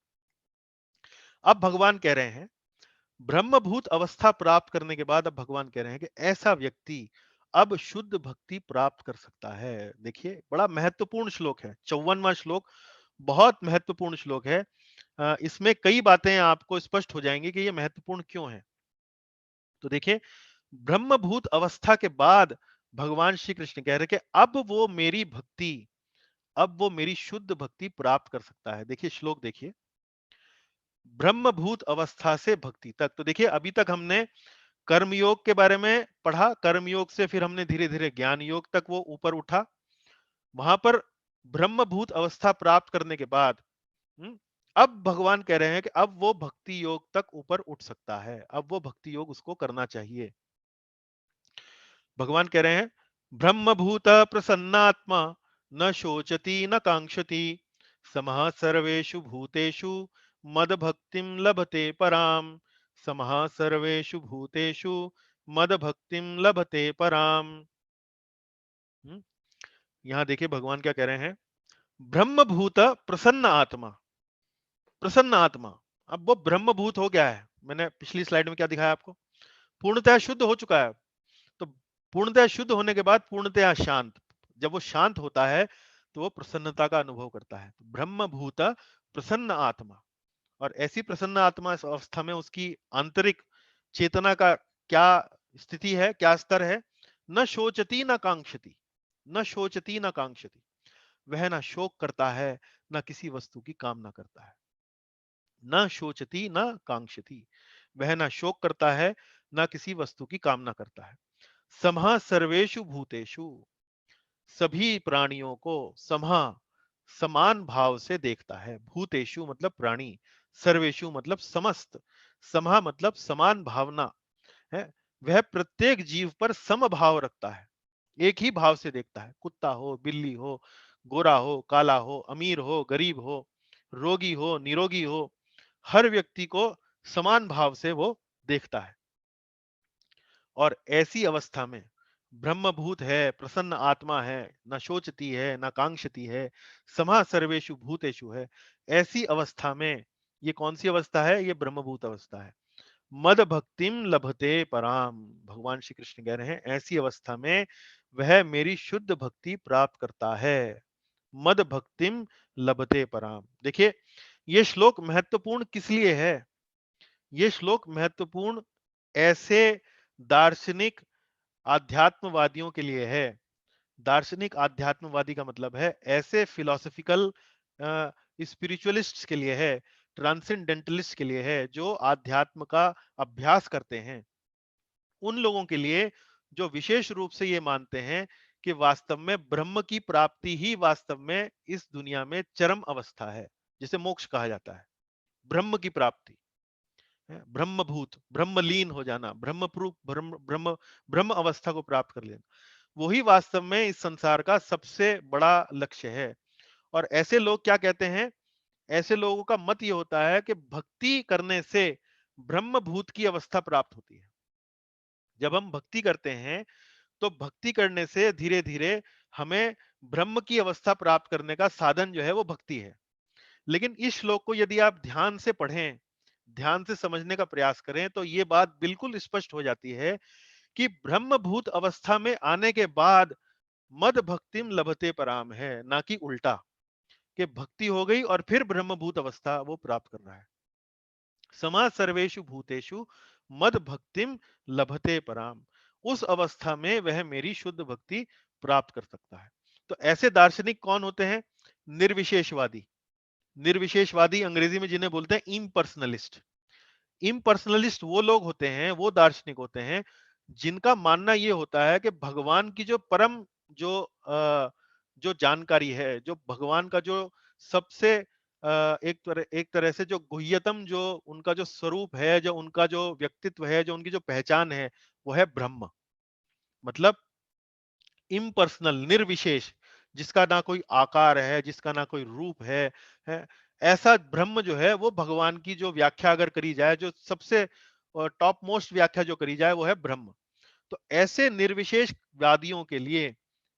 अब भगवान कह रहे हैं, ब्रह्मभूत अवस्था प्राप्त करने के बाद अब भगवान कह रहे हैं कि ऐसा व्यक्ति अब शुद्ध भक्ति प्राप्त कर सकता है। देखिए, बड़ा महत्वपूर्ण श्लोक है, 54वां श्लोक बहुत महत्वपूर्ण श्लोक है। इसमें कई बातें आपको स्पष्ट हो जाएंगी कि ये महत्वपूर्ण क्यों है। तो देखिए, ब्रह्मभूत अवस्था के बाद भगवान श्री कृष्ण कह रहे हैं कि अब वो मेरी शुद्ध भक्ति प्राप्त कर सकता है। देखिए श्लोक देखिए, ब्रह्मभूत अवस्था से भक्ति तक। तो देखिए, अभी तक हमने कर्मयोग के बारे में पढ़ा, कर्मयोग से फिर हमने धीरे-धीरे ज्ञान योग तक वो ऊपर उठा। वहां पर ब्रह्मभूत अवस्था प्राप्त करने के बाद अब भगवान कह रहे हैं कि अब वो भक्ति योग तक ऊपर उठ सकता है, अब वो भक्ति योग उसको करना चाहिए। भगवान कह रहे हैं, ब्रह्मभूत प्रसन्नात्मा न शोचति न कांक्षति समः सर्वेषु भूतेषु मद भक्तिम लभते पराम। समः सर्वेषु भूतेषु मद भक्तिम लभते पराम। हम्म, यहाँ देखिए भगवान क्या कह रहे हैं, ब्रह्मभूत प्रसन्न आत्मा, प्रसन्न आत्मा। अब वो ब्रह्मभूत हो गया है, मैंने पिछली स्लाइड में क्या दिखाया आपको, पूर्णतः शुद्ध हो चुका है। तो पूर्णतः शुद्ध होने के बाद पूर्णतः शांत, जब वो शांत होता है तो वो प्रसन्नता का अनुभव करता है। ब्रह्मभूत प्रसन्न आत्मा, और ऐसी प्रसन्न आत्मा इस अवस्था में उसकी आंतरिक चेतना का क्या स्थिति है, क्या स्तर है, न शोचती न कांक्षती, न शोचती न कांक्षती, वह ना शोक करता है, न किसी वस्तु की कामना करता है। न शोचती न कांक्षती, वह ना शोक करता है, न किसी वस्तु की कामना करता है। समः सर्वेषु भूतेषु, सभी प्राणियों को समः समान भाव से देखता है। भूतेषु मतलब प्राणी, सर्वेषु मतलब समस्त, समः मतलब समान भावना है। वह प्रत्येक जीव पर समभाव रखता है, एक ही भाव से देखता है। कुत्ता हो, बिल्ली हो, गोरा हो, काला हो, अमीर हो, गरीब हो, रोगी हो, निरोगी हो, हर व्यक्ति को समान भाव से वो देखता है। और ऐसी अवस्था में ब्रह्मभूत है, प्रसन्न आत्मा है, न शोचती है, न कांक्षती है, समः सर्वेषु भूतेषु है। ऐसी अवस्था में, ये कौन सी अवस्था है? ये ब्रह्मभूत अवस्था है। मद भक्तिम लभते पराम, भगवान श्री कृष्ण कह रहे हैं ऐसी अवस्था में वह मेरी शुद्ध भक्ति प्राप्त करता है। मद भक्तिम लभते पराम। देखिए, ये श्लोक महत्वपूर्ण किस लिए है? ये श्लोक महत्वपूर्ण ऐसे दार्शनिक आध्यात्मवादियों के लिए है। दार्शनिक आध्यात्मवादी का मतलब है ऐसे फिलोसॉफिकल स्पिरिचुअलिस्ट्स के लिए है, ट्रांसेंडेंटलिस्ट के लिए है, जो आध्यात्म का अभ्यास करते हैं। उन लोगों के लिए जो विशेष रूप से ये मानते हैं कि वास्तव में ब्रह्म की प्राप्ति ही वास्तव में इस दुनिया में चरम अवस्था है, जिसे मोक्ष कहा जाता है। ब्रह्म की प्राप्ति, ब्रह्मभूत, ब्रह्मलीन हो जाना, ब्रह्म ब्रह्म ब्रह्म अवस्था को प्राप्त कर लेना, वही वास्तव में इस संसार का सबसे बड़ा लक्ष्य है। और ऐसे लोग क्या कहते हैं? ऐसे लोगों का मत ये होता है कि भक्ति करने से ब्रह्मभूत की अवस्था प्राप्त होती है। जब हम भक्ति करते हैं तो भक्ति करने से धीरे धीरे हमें ब्रह्म की अवस्था प्राप्त करने का साधन जो है वो भक्ति है। लेकिन इस श्लोक को यदि आप ध्यान से पढ़ें, ध्यान से समझने का प्रयास करें, तो ये बात बिल्कुल स्पष्ट हो जाती है कि ब्रह्मभूत अवस्था में आने के बाद मद भक्तिम लभते पराम है, ना कि उल्टा, कि भक्ति हो गई और फिर ब्रह्मभूत अवस्था वो प्राप्त कर रहा है। समा सर्वेषु भूतेषु मद भक्तिम लभते पराम, उस अवस्था में वह मेरी शुद्ध भक्ति प्राप्त कर सकता है। तो ऐसे दार्शनिक कौन होते हैं? निर्विशेषवादी। निर्विशेषवादी अंग्रेजी में जिन्हें बोलते हैं इम्पर्सनलिस्ट। इम्पर्सनलिस्ट वो लोग होते हैं, वो दार्शनिक होते हैं जिनका मानना ये होता है कि भगवान की जो परम जो जो जानकारी है, जो भगवान का जो सबसे एक तरह से जो गुह्यतम जो उनका जो स्वरूप है, जो उनका जो व्यक्तित्व है, जो उनकी जो पहचान है, वो है ब्रह्म। मतलब इम्पर्सनल, निर्विशेष, जिसका ना कोई आकार है, जिसका ना कोई रूप है। ऐसा ब्रह्म जो है वो भगवान की जो व्याख्या अगर करी जाए, जो सबसे टॉप मोस्ट व्याख्या जो करी जाए वो है ब्रह्म। तो ऐसे निर्विशेष वादियों के लिए,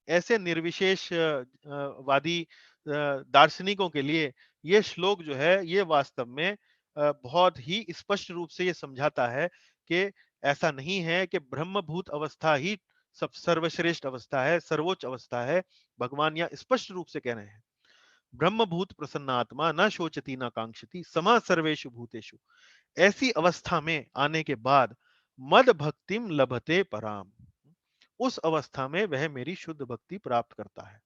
ऐसे निर्विशेष वादी दार्शनिकों के लिए ये श्लोक जो है ये वास्तव में बहुत ही स्पष्ट रूप से ये समझाता है कि ऐसा नहीं है कि ब्रह्मभूत अवस्था ही सब सर्वश्रेष्ठ अवस्था है, सर्वोच्च अवस्था है। भगवान यहाँ स्पष्ट रूप से कह रहे हैं, ब्रह्मभूत प्रसन्नात्मा न शोचती न कांक्षती समा सर्वेषु भूतेषु। ऐसी अवस्था में आने के बाद मद भक्तिम लभते पराम, उस अवस्था में वह मेरी शुद्ध भक्ति प्राप्त करता है।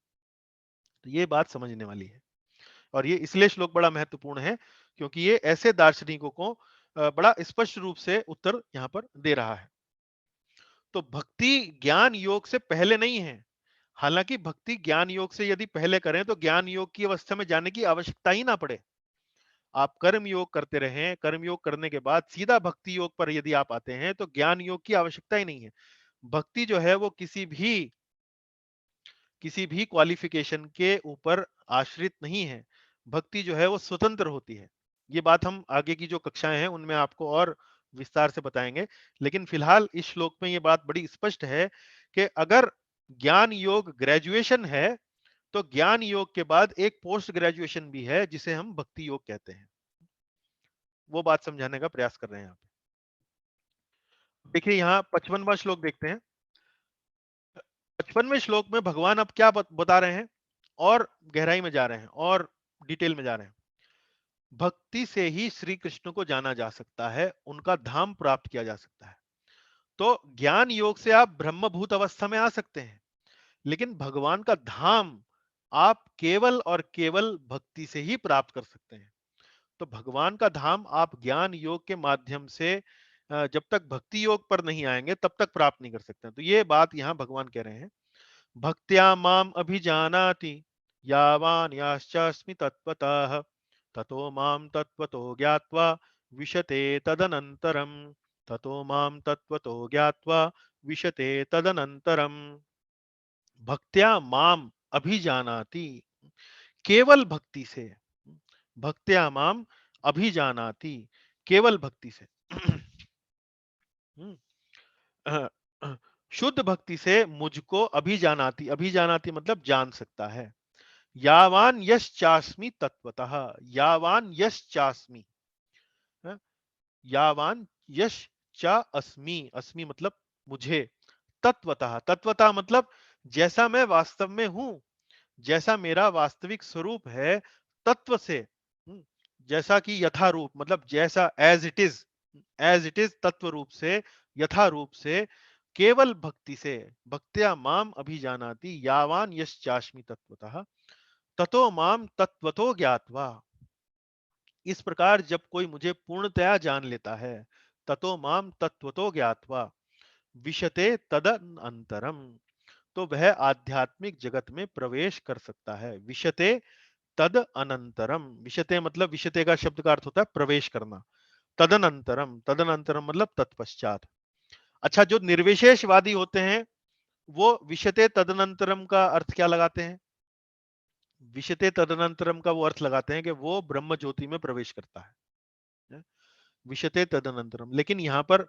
तो ये बात समझने वाली है, और ये इसलिए श्लोक बड़ा महत्वपूर्ण है क्योंकि ये ऐसे दार्शनिकों को बड़ा स्पष्ट रूप से उत्तर यहाँ पर दे रहा है। तो भक्ति ज्ञान योग से पहले नहीं है। हालांकि भक्ति ज्ञान योग से यदि पहले करें तो ज्ञान योग की अवस्था में जाने की आवश्यकता ही ना पड़े। आप कर्म योग करते रहें, कर्म योग करने के बाद सीधा भक्ति योग पर यदि आप आते हैं तो ज्ञान योग की आवश्यकता ही नहीं है। भक्ति जो है वो किसी भी क्वालिफिकेशन के ऊपर आश्रित नहीं है। भक्ति जो है वो स्वतंत्र होती है। ये बात हम आगे की जो कक्षाएं हैं उनमें आपको और विस्तार से बताएंगे। लेकिन फिलहाल इस श्लोक में ये बात बड़ी स्पष्ट है कि अगर ज्ञान योग ग्रेजुएशन है तो ज्ञान योग के बाद एक पोस्ट ग्रेजुएशन भी है जिसे हम भक्ति योग कहते हैं। वो बात समझाने का प्रयास कर रहे हैं यहाँ पे। देखिए यहाँ 55वां श्लोक देखते हैं। 55वें श्लोक में भगवान अब क्या बता रहे हैं, और गहराई में जा रहे हैं और डिटेल में जा रहे हैं। भक्ति से ही श्री कृष्ण को जाना जा सकता है, उनका धाम प्राप्त किया जा सकता है। तो ज्ञान योग से आप ब्रह्मभूत अवस्था में आ सकते हैं, लेकिन भगवान का धाम आप केवल और केवल भक्ति से ही प्राप्त कर सकते हैं। तो भगवान का धाम आप ज्ञान योग के माध्यम से जब तक भक्ति योग पर नहीं आएंगे तब तक प्राप्त नहीं कर सकते। तो ये बात यहाँ भगवान कह रहे हैं, भक्त्या माम अभिजानाति यावान याश्चास्मि तत्वतः ततो माम तत्वतो ज्ञात्वा विशते तदनंतरम, ततो माम तत्वतो ज्ञात्वा विशते तदनंतरम। भक्त्या माम अभिजानाति, केवल भक्ति से, भक्त्या माम अभिजानाति, केवल भक्ति से। शुद्ध भक्ति से मुझको अभिजानाति, अभिजानाति मतलब जान सकता है। यावान यश चास्मि तत्वतः, यावान यश चास्मि, यावान यश चा अस्मि, अस्मि मतलब मुझे, तत्वतः, तत्वतः मतलब जैसा मैं वास्तव में हूं, जैसा मेरा वास्तविक स्वरूप है, तत्व से, जैसा कि यथारूप मतलब जैसा as it is, as it is तत्व रूप से, यथा रूप से, केवल भक्ति से, भक्त्या माम अभिजानाति यावान यश चास्मि तत्वतः ततो माम तत्वतो ज्ञात्वा। इस प्रकार जब कोई मुझे पूर्णतया जान लेता है, ततो माम तत्वतो ज्ञात्वा विशते तदनंतरम, तो वह आध्यात्मिक जगत में प्रवेश कर सकता है। विशते तद अनंतरम, विशते मतलब विशते का शब्द का अर्थ होता है प्रवेश करना। तदनंतरम, तदनंतरम मतलब तत्पश्चात। अच्छा, जो निर्विशेषवादी होते हैं वो विशते तदनंतरम का अर्थ क्या लगाते हैं? विशते तदनंतरम का वो अर्थ लगाते हैं कि वो ब्रह्म ज्योति में प्रवेश करता है, विशते तदनंतरम। लेकिन यहां पर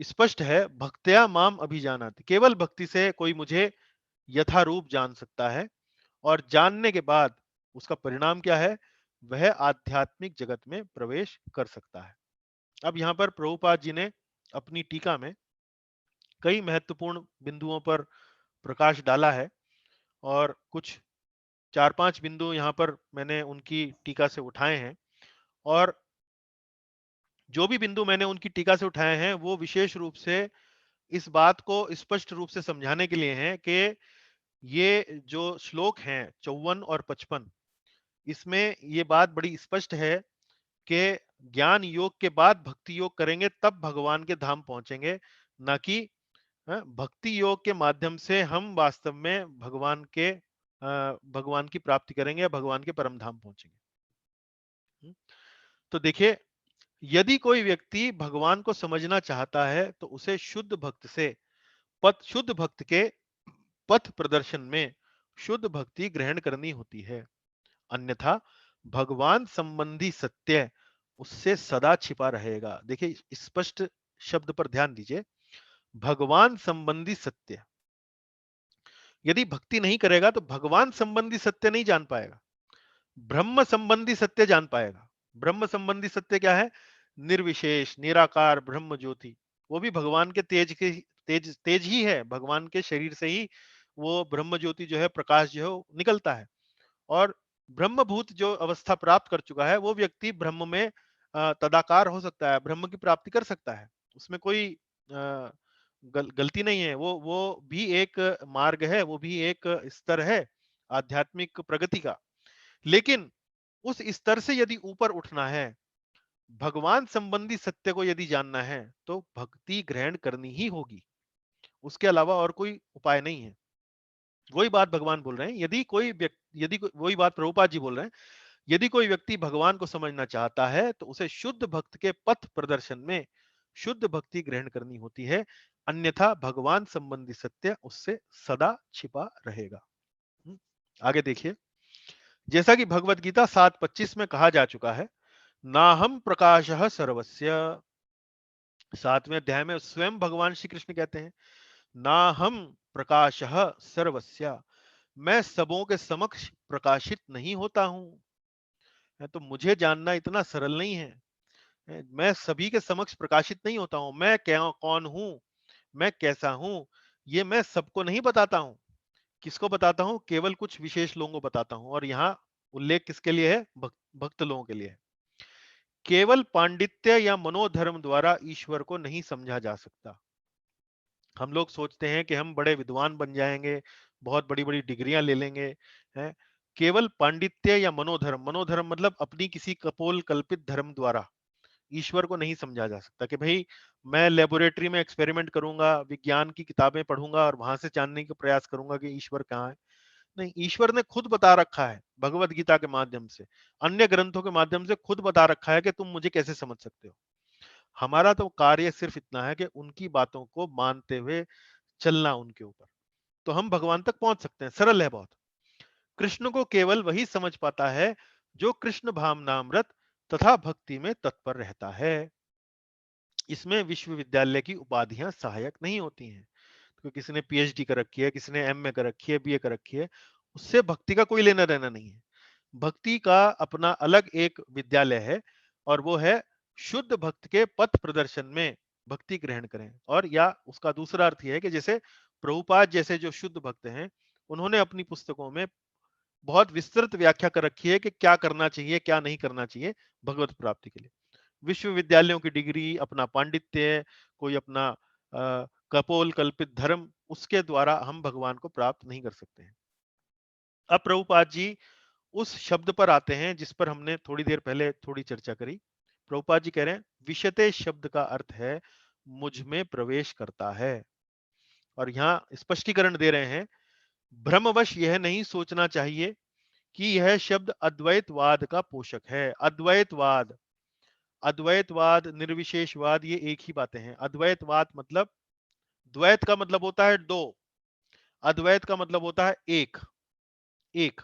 स्पष्ट है, भक्त्या माम अभिजानाति, केवल भक्ति से कोई मुझे यथारूप जान सकता है, और जानने के बाद उसका परिणाम क्या है, वह आध्यात्मिक जगत में प्रवेश कर सकता है। अब यहां पर प्रभुपाद जी ने अपनी टीका में कई महत्वपूर्ण बिंदुओं पर प्रकाश डाला है, और कुछ 4-5 बिंदु यहाँ पर मैंने उनकी टीका से उठाए हैं। और जो भी बिंदु मैंने उनकी टीका से उठाए हैं वो विशेष रूप से इस बात को स्पष्ट रूप से समझाने के लिए हैं कि ये जो श्लोक हैं 54 और 55, इसमें ये बात बड़ी स्पष्ट है कि ज्ञान योग के बाद भक्ति योग करेंगे तब भगवान के धाम पहुंचेंगे, ना कि भक्ति योग के माध्यम से हम वास्तव में भगवान के भगवान की प्राप्ति करेंगे या भगवान के परम धाम पहुंचेंगे। तो देखिए, यदि कोई व्यक्ति भगवान को समझना चाहता है तो उसे शुद्ध भक्त के पथ प्रदर्शन में शुद्ध भक्ति ग्रहण करनी होती है, अन्यथा भगवान संबंधी सत्य उससे सदा छिपा रहेगा। देखिए, स्पष्ट शब्द पर ध्यान दीजिए, भगवान संबंधी सत्य। यदि भक्ति नहीं करेगा तो भगवान संबंधी सत्य नहीं जान पाएगा, ब्रह्म संबंधी सत्य जान पाएगा। ब्रह्म संबंधी सत्य क्या है? निर्विशेष निराकार ब्रह्म ज्योति, वो भी भगवान के तेज ही है। भगवान के शरीर से ही वो ब्रह्म ज्योति जो है, प्रकाश जो है वो निकलता है। और ब्रह्मभूत जो अवस्था प्राप्त कर चुका है वो व्यक्ति ब्रह्म में तदाकार हो सकता है, ब्रह्म की प्राप्ति कर सकता है। उसमें कोई गलती नहीं है। वो भी एक मार्ग है, वो भी एक स्तर है आध्यात्मिक प्रगति का। लेकिन उस स्तर से यदि ऊपर उठना है, भगवान संबंधी सत्य को यदि जानना है, तो भक्ति ग्रहण करनी ही होगी, उसके अलावा और कोई उपाय नहीं है। वही बात भगवान बोल रहे हैं, वही बात प्रभुपाद जी बोल रहे हैं, यदि कोई व्यक्ति भगवान को समझना चाहता है तो उसे शुद्ध भक्त के पथ प्रदर्शन में शुद्ध भक्ति ग्रहण करनी होती है, अन्यथा भगवान संबंधी सत्य उससे सदा छिपा रहेगा। आगे देखिए, जैसा कि भगवत गीता 7:25 में कहा जा चुका है, नाहम प्रकाशः सर्वस्य। 7वें अध्याय में स्वयं भगवान श्री कृष्ण कहते हैं, नाहम प्रकाशः सर्वस्य, मैं सबों के समक्ष प्रकाशित नहीं होता हूं। तो मुझे जानना इतना सरल नहीं है। मैं सभी के समक्ष प्रकाशित नहीं होता हूं। मैं क्या कौन हूं, मैं कैसा हूं, ये मैं सबको नहीं बताता हूं। किसको बताता हूं? केवल कुछ विशेष लोगों को बताता हूं। और यहाँ उल्लेख किसके लिए है? भक्त लोगों के लिए है। केवल पांडित्य या मनोधर्म द्वारा ईश्वर को नहीं समझा जा सकता। हम लोग सोचते हैं कि हम बड़े विद्वान बन जाएंगे, बहुत बड़ी बड़ी डिग्रियां ले लेंगे, हैं? केवल पांडित्य या मनोधर्म, मनोधर्म मतलब अपनी किसी कपोल कल्पित धर्म द्वारा ईश्वर को नहीं समझा जा सकता। कि भाई मैं लेबोरेटरी में एक्सपेरिमेंट करूंगा, विज्ञान की किताबें पढ़ूंगा और वहां से जानने का प्रयास करूंगा कि ईश्वर कहाँ है। नहीं, ईश्वर ने खुद बता रखा है भगवत गीता के माध्यम से, अन्य ग्रंथों के माध्यम से खुद बता रखा है कि तुम मुझे कैसे समझ सकते हो। हमारा तो कार्य सिर्फ इतना है कि उनकी बातों को मानते हुए चलना उनके ऊपर, तो हम भगवान तक पहुंच सकते हैं। सरल है बहुत। कृष्ण को केवल वही समझ पाता है जो कृष्ण भावनामृत तथा भक्ति में तत्पर रहता है। इसमें विश्वविद्यालय की उपाधियां सहायक नहीं होती हैं। तो किसी ने पीएचडी कर रखी है, किसी ने एमए कर रखी है, बीए कर रखी है, उससे भक्ति का कोई लेना देना नहीं है। भक्ति का अपना अलग एक विद्यालय है, और वो है शुद्ध भक्त के पथ प्रदर्शन में भक्ति ग्रहण करें। और या उसका दूसरा अर्थ यह है कि जैसे प्रभुपाद जैसे जो शुद्ध भक्त हैं, उन्होंने अपनी पुस्तकों में बहुत विस्तृत व्याख्या कर रखी है कि क्या करना चाहिए, क्या नहीं करना चाहिए भगवत प्राप्ति के लिए। विश्वविद्यालयों की डिग्री, अपना पांडित्य, कोई अपना कपोल कल्पित धर्म, उसके द्वारा हम भगवान को प्राप्त नहीं कर सकते हैं। अब प्रभुपाद जी उस शब्द पर आते हैं जिस पर हमने थोड़ी देर पहले थोड़ी चर्चा करी। प्रभुपाद जी कह रहे हैं, विशते शब्द का अर्थ है मुझ में प्रवेश करता है। और यहां स्पष्टीकरण दे रहे हैं, भ्रमवश यह नहीं सोचना चाहिए कि यह शब्द अद्वैतवाद का पोषक है। अद्वैतवाद, अद्वैतवाद, निर्विशेषवाद, ये एक ही बातें हैं। अद्वैतवाद मतलब, द्वैत का मतलब होता है दो, अद्वैत का मतलब होता है एक। एक,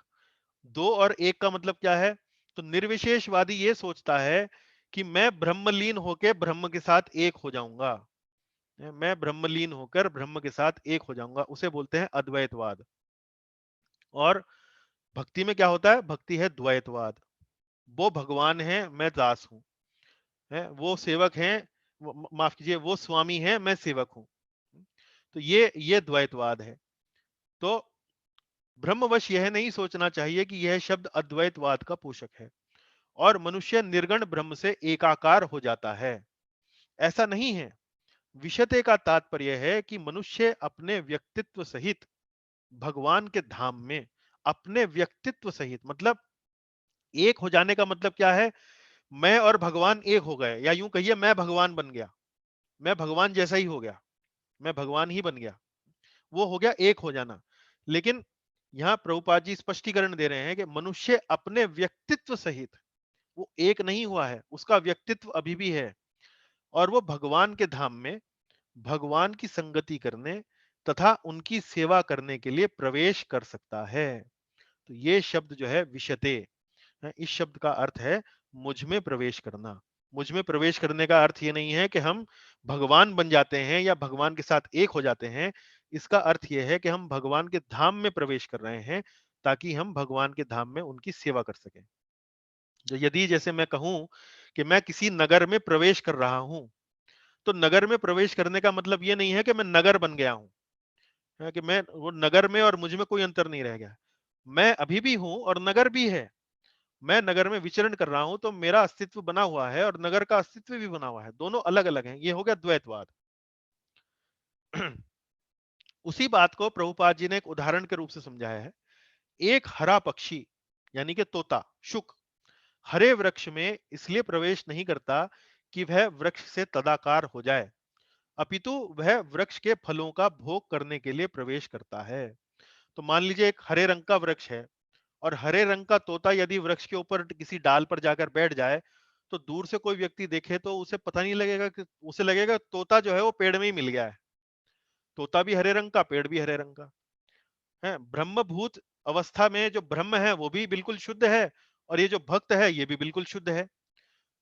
दो और एक का मतलब क्या है? तो निर्विशेषवादी ये सोचता है कि मैं ब्रह्मलीन होकर ब्रह्म के साथ एक हो जाऊंगा, मैं ब्रह्मलीन होकर ब्रह्म के साथ एक हो जाऊंगा, उसे बोलते हैं अद्वैतवाद। और भक्ति में क्या होता है? भक्ति है द्वैतवाद। वो भगवान है, मैं दास हूं, है वो सेवक हैं, माफ कीजिए, वो स्वामी है, मैं सेवक हूं। तो ये द्वैतवाद है। तो ब्रह्मवश यह नहीं सोचना चाहिए कि यह शब्द अद्वैतवाद का पोषक है और मनुष्य निर्गुण ब्रह्म से एकाकार हो जाता है। ऐसा नहीं है। विशते का तात्पर्य है कि मनुष्य अपने व्यक्तित्व सहित भगवान के धाम में, अपने व्यक्तित्व सहित मतलब एक हो जाने का मतलब क्या है? मैं और भगवान एक हो गए, या यूं कहिए मैं भगवान बन गया, मैं भगवान जैसा ही हो गया, मैं भगवान ही बन गया। वो हो गया एक हो जाना। लेकिन यहाँ प्रभुपाद जी स्पष्टीकरण दे रहे हैं कि मनुष्य अपने व्यक्तित्व सहित वो एक नहीं हुआ है, उसका व्यक्तित्व अभी भी है और वो भगवान के धाम में भगवान की संगति करने तथा उनकी सेवा करने के लिए प्रवेश कर सकता है। तो ये शब्द जो है विशते, इस शब्द का अर्थ है मुझ में प्रवेश करना। मुझ में प्रवेश करने का अर्थ ये नहीं है कि हम भगवान बन जाते हैं या भगवान के साथ एक हो जाते हैं। इसका अर्थ ये है कि हम भगवान के धाम में प्रवेश कर रहे हैं ताकि हम भगवान के धाम में उनकी सेवा कर सकें। तो यदि जैसे मैं कहूं कि मैं किसी नगर में प्रवेश कर रहा हूं, तो नगर में प्रवेश करने का मतलब ये नहीं है कि मैं नगर बन गया हूं, है कि मैं वो नगर में और मुझ में कोई अंतर नहीं रह गया। मैं अभी भी हूं और नगर भी है। मैं नगर में विचरण कर रहा हूं तो मेरा अस्तित्व बना हुआ है और नगर का अस्तित्व भी बना हुआ है, दोनों अलग अलग हैं। ये हो गया द्वैतवाद। उसी बात को प्रभुपाद जी ने एक उदाहरण के रूप से समझाया है। एक हरा पक्षी यानी कि तोता, शुक, हरे वृक्ष में इसलिए प्रवेश नहीं करता कि वह वृक्ष से तदाकार हो जाए, अपितु वह वृक्ष के फलों का भोग करने के लिए प्रवेश करता है। तो मान लीजिए एक हरे रंग का वृक्ष है और हरे रंग का तोता यदि वृक्ष के ऊपर किसी डाल पर जाकर बैठ जाए, तो दूर से कोई व्यक्ति देखे तो उसे पता नहीं लगेगा, कि उसे लगेगा तोता जो है वो पेड़ में ही मिल गया है। तोता भी हरे रंग का, पेड़ भी हरे रंग का है। ब्रह्मभूत अवस्था में जो ब्रह्म है वो भी बिल्कुल शुद्ध है और ये जो भक्त है ये भी बिल्कुल शुद्ध है।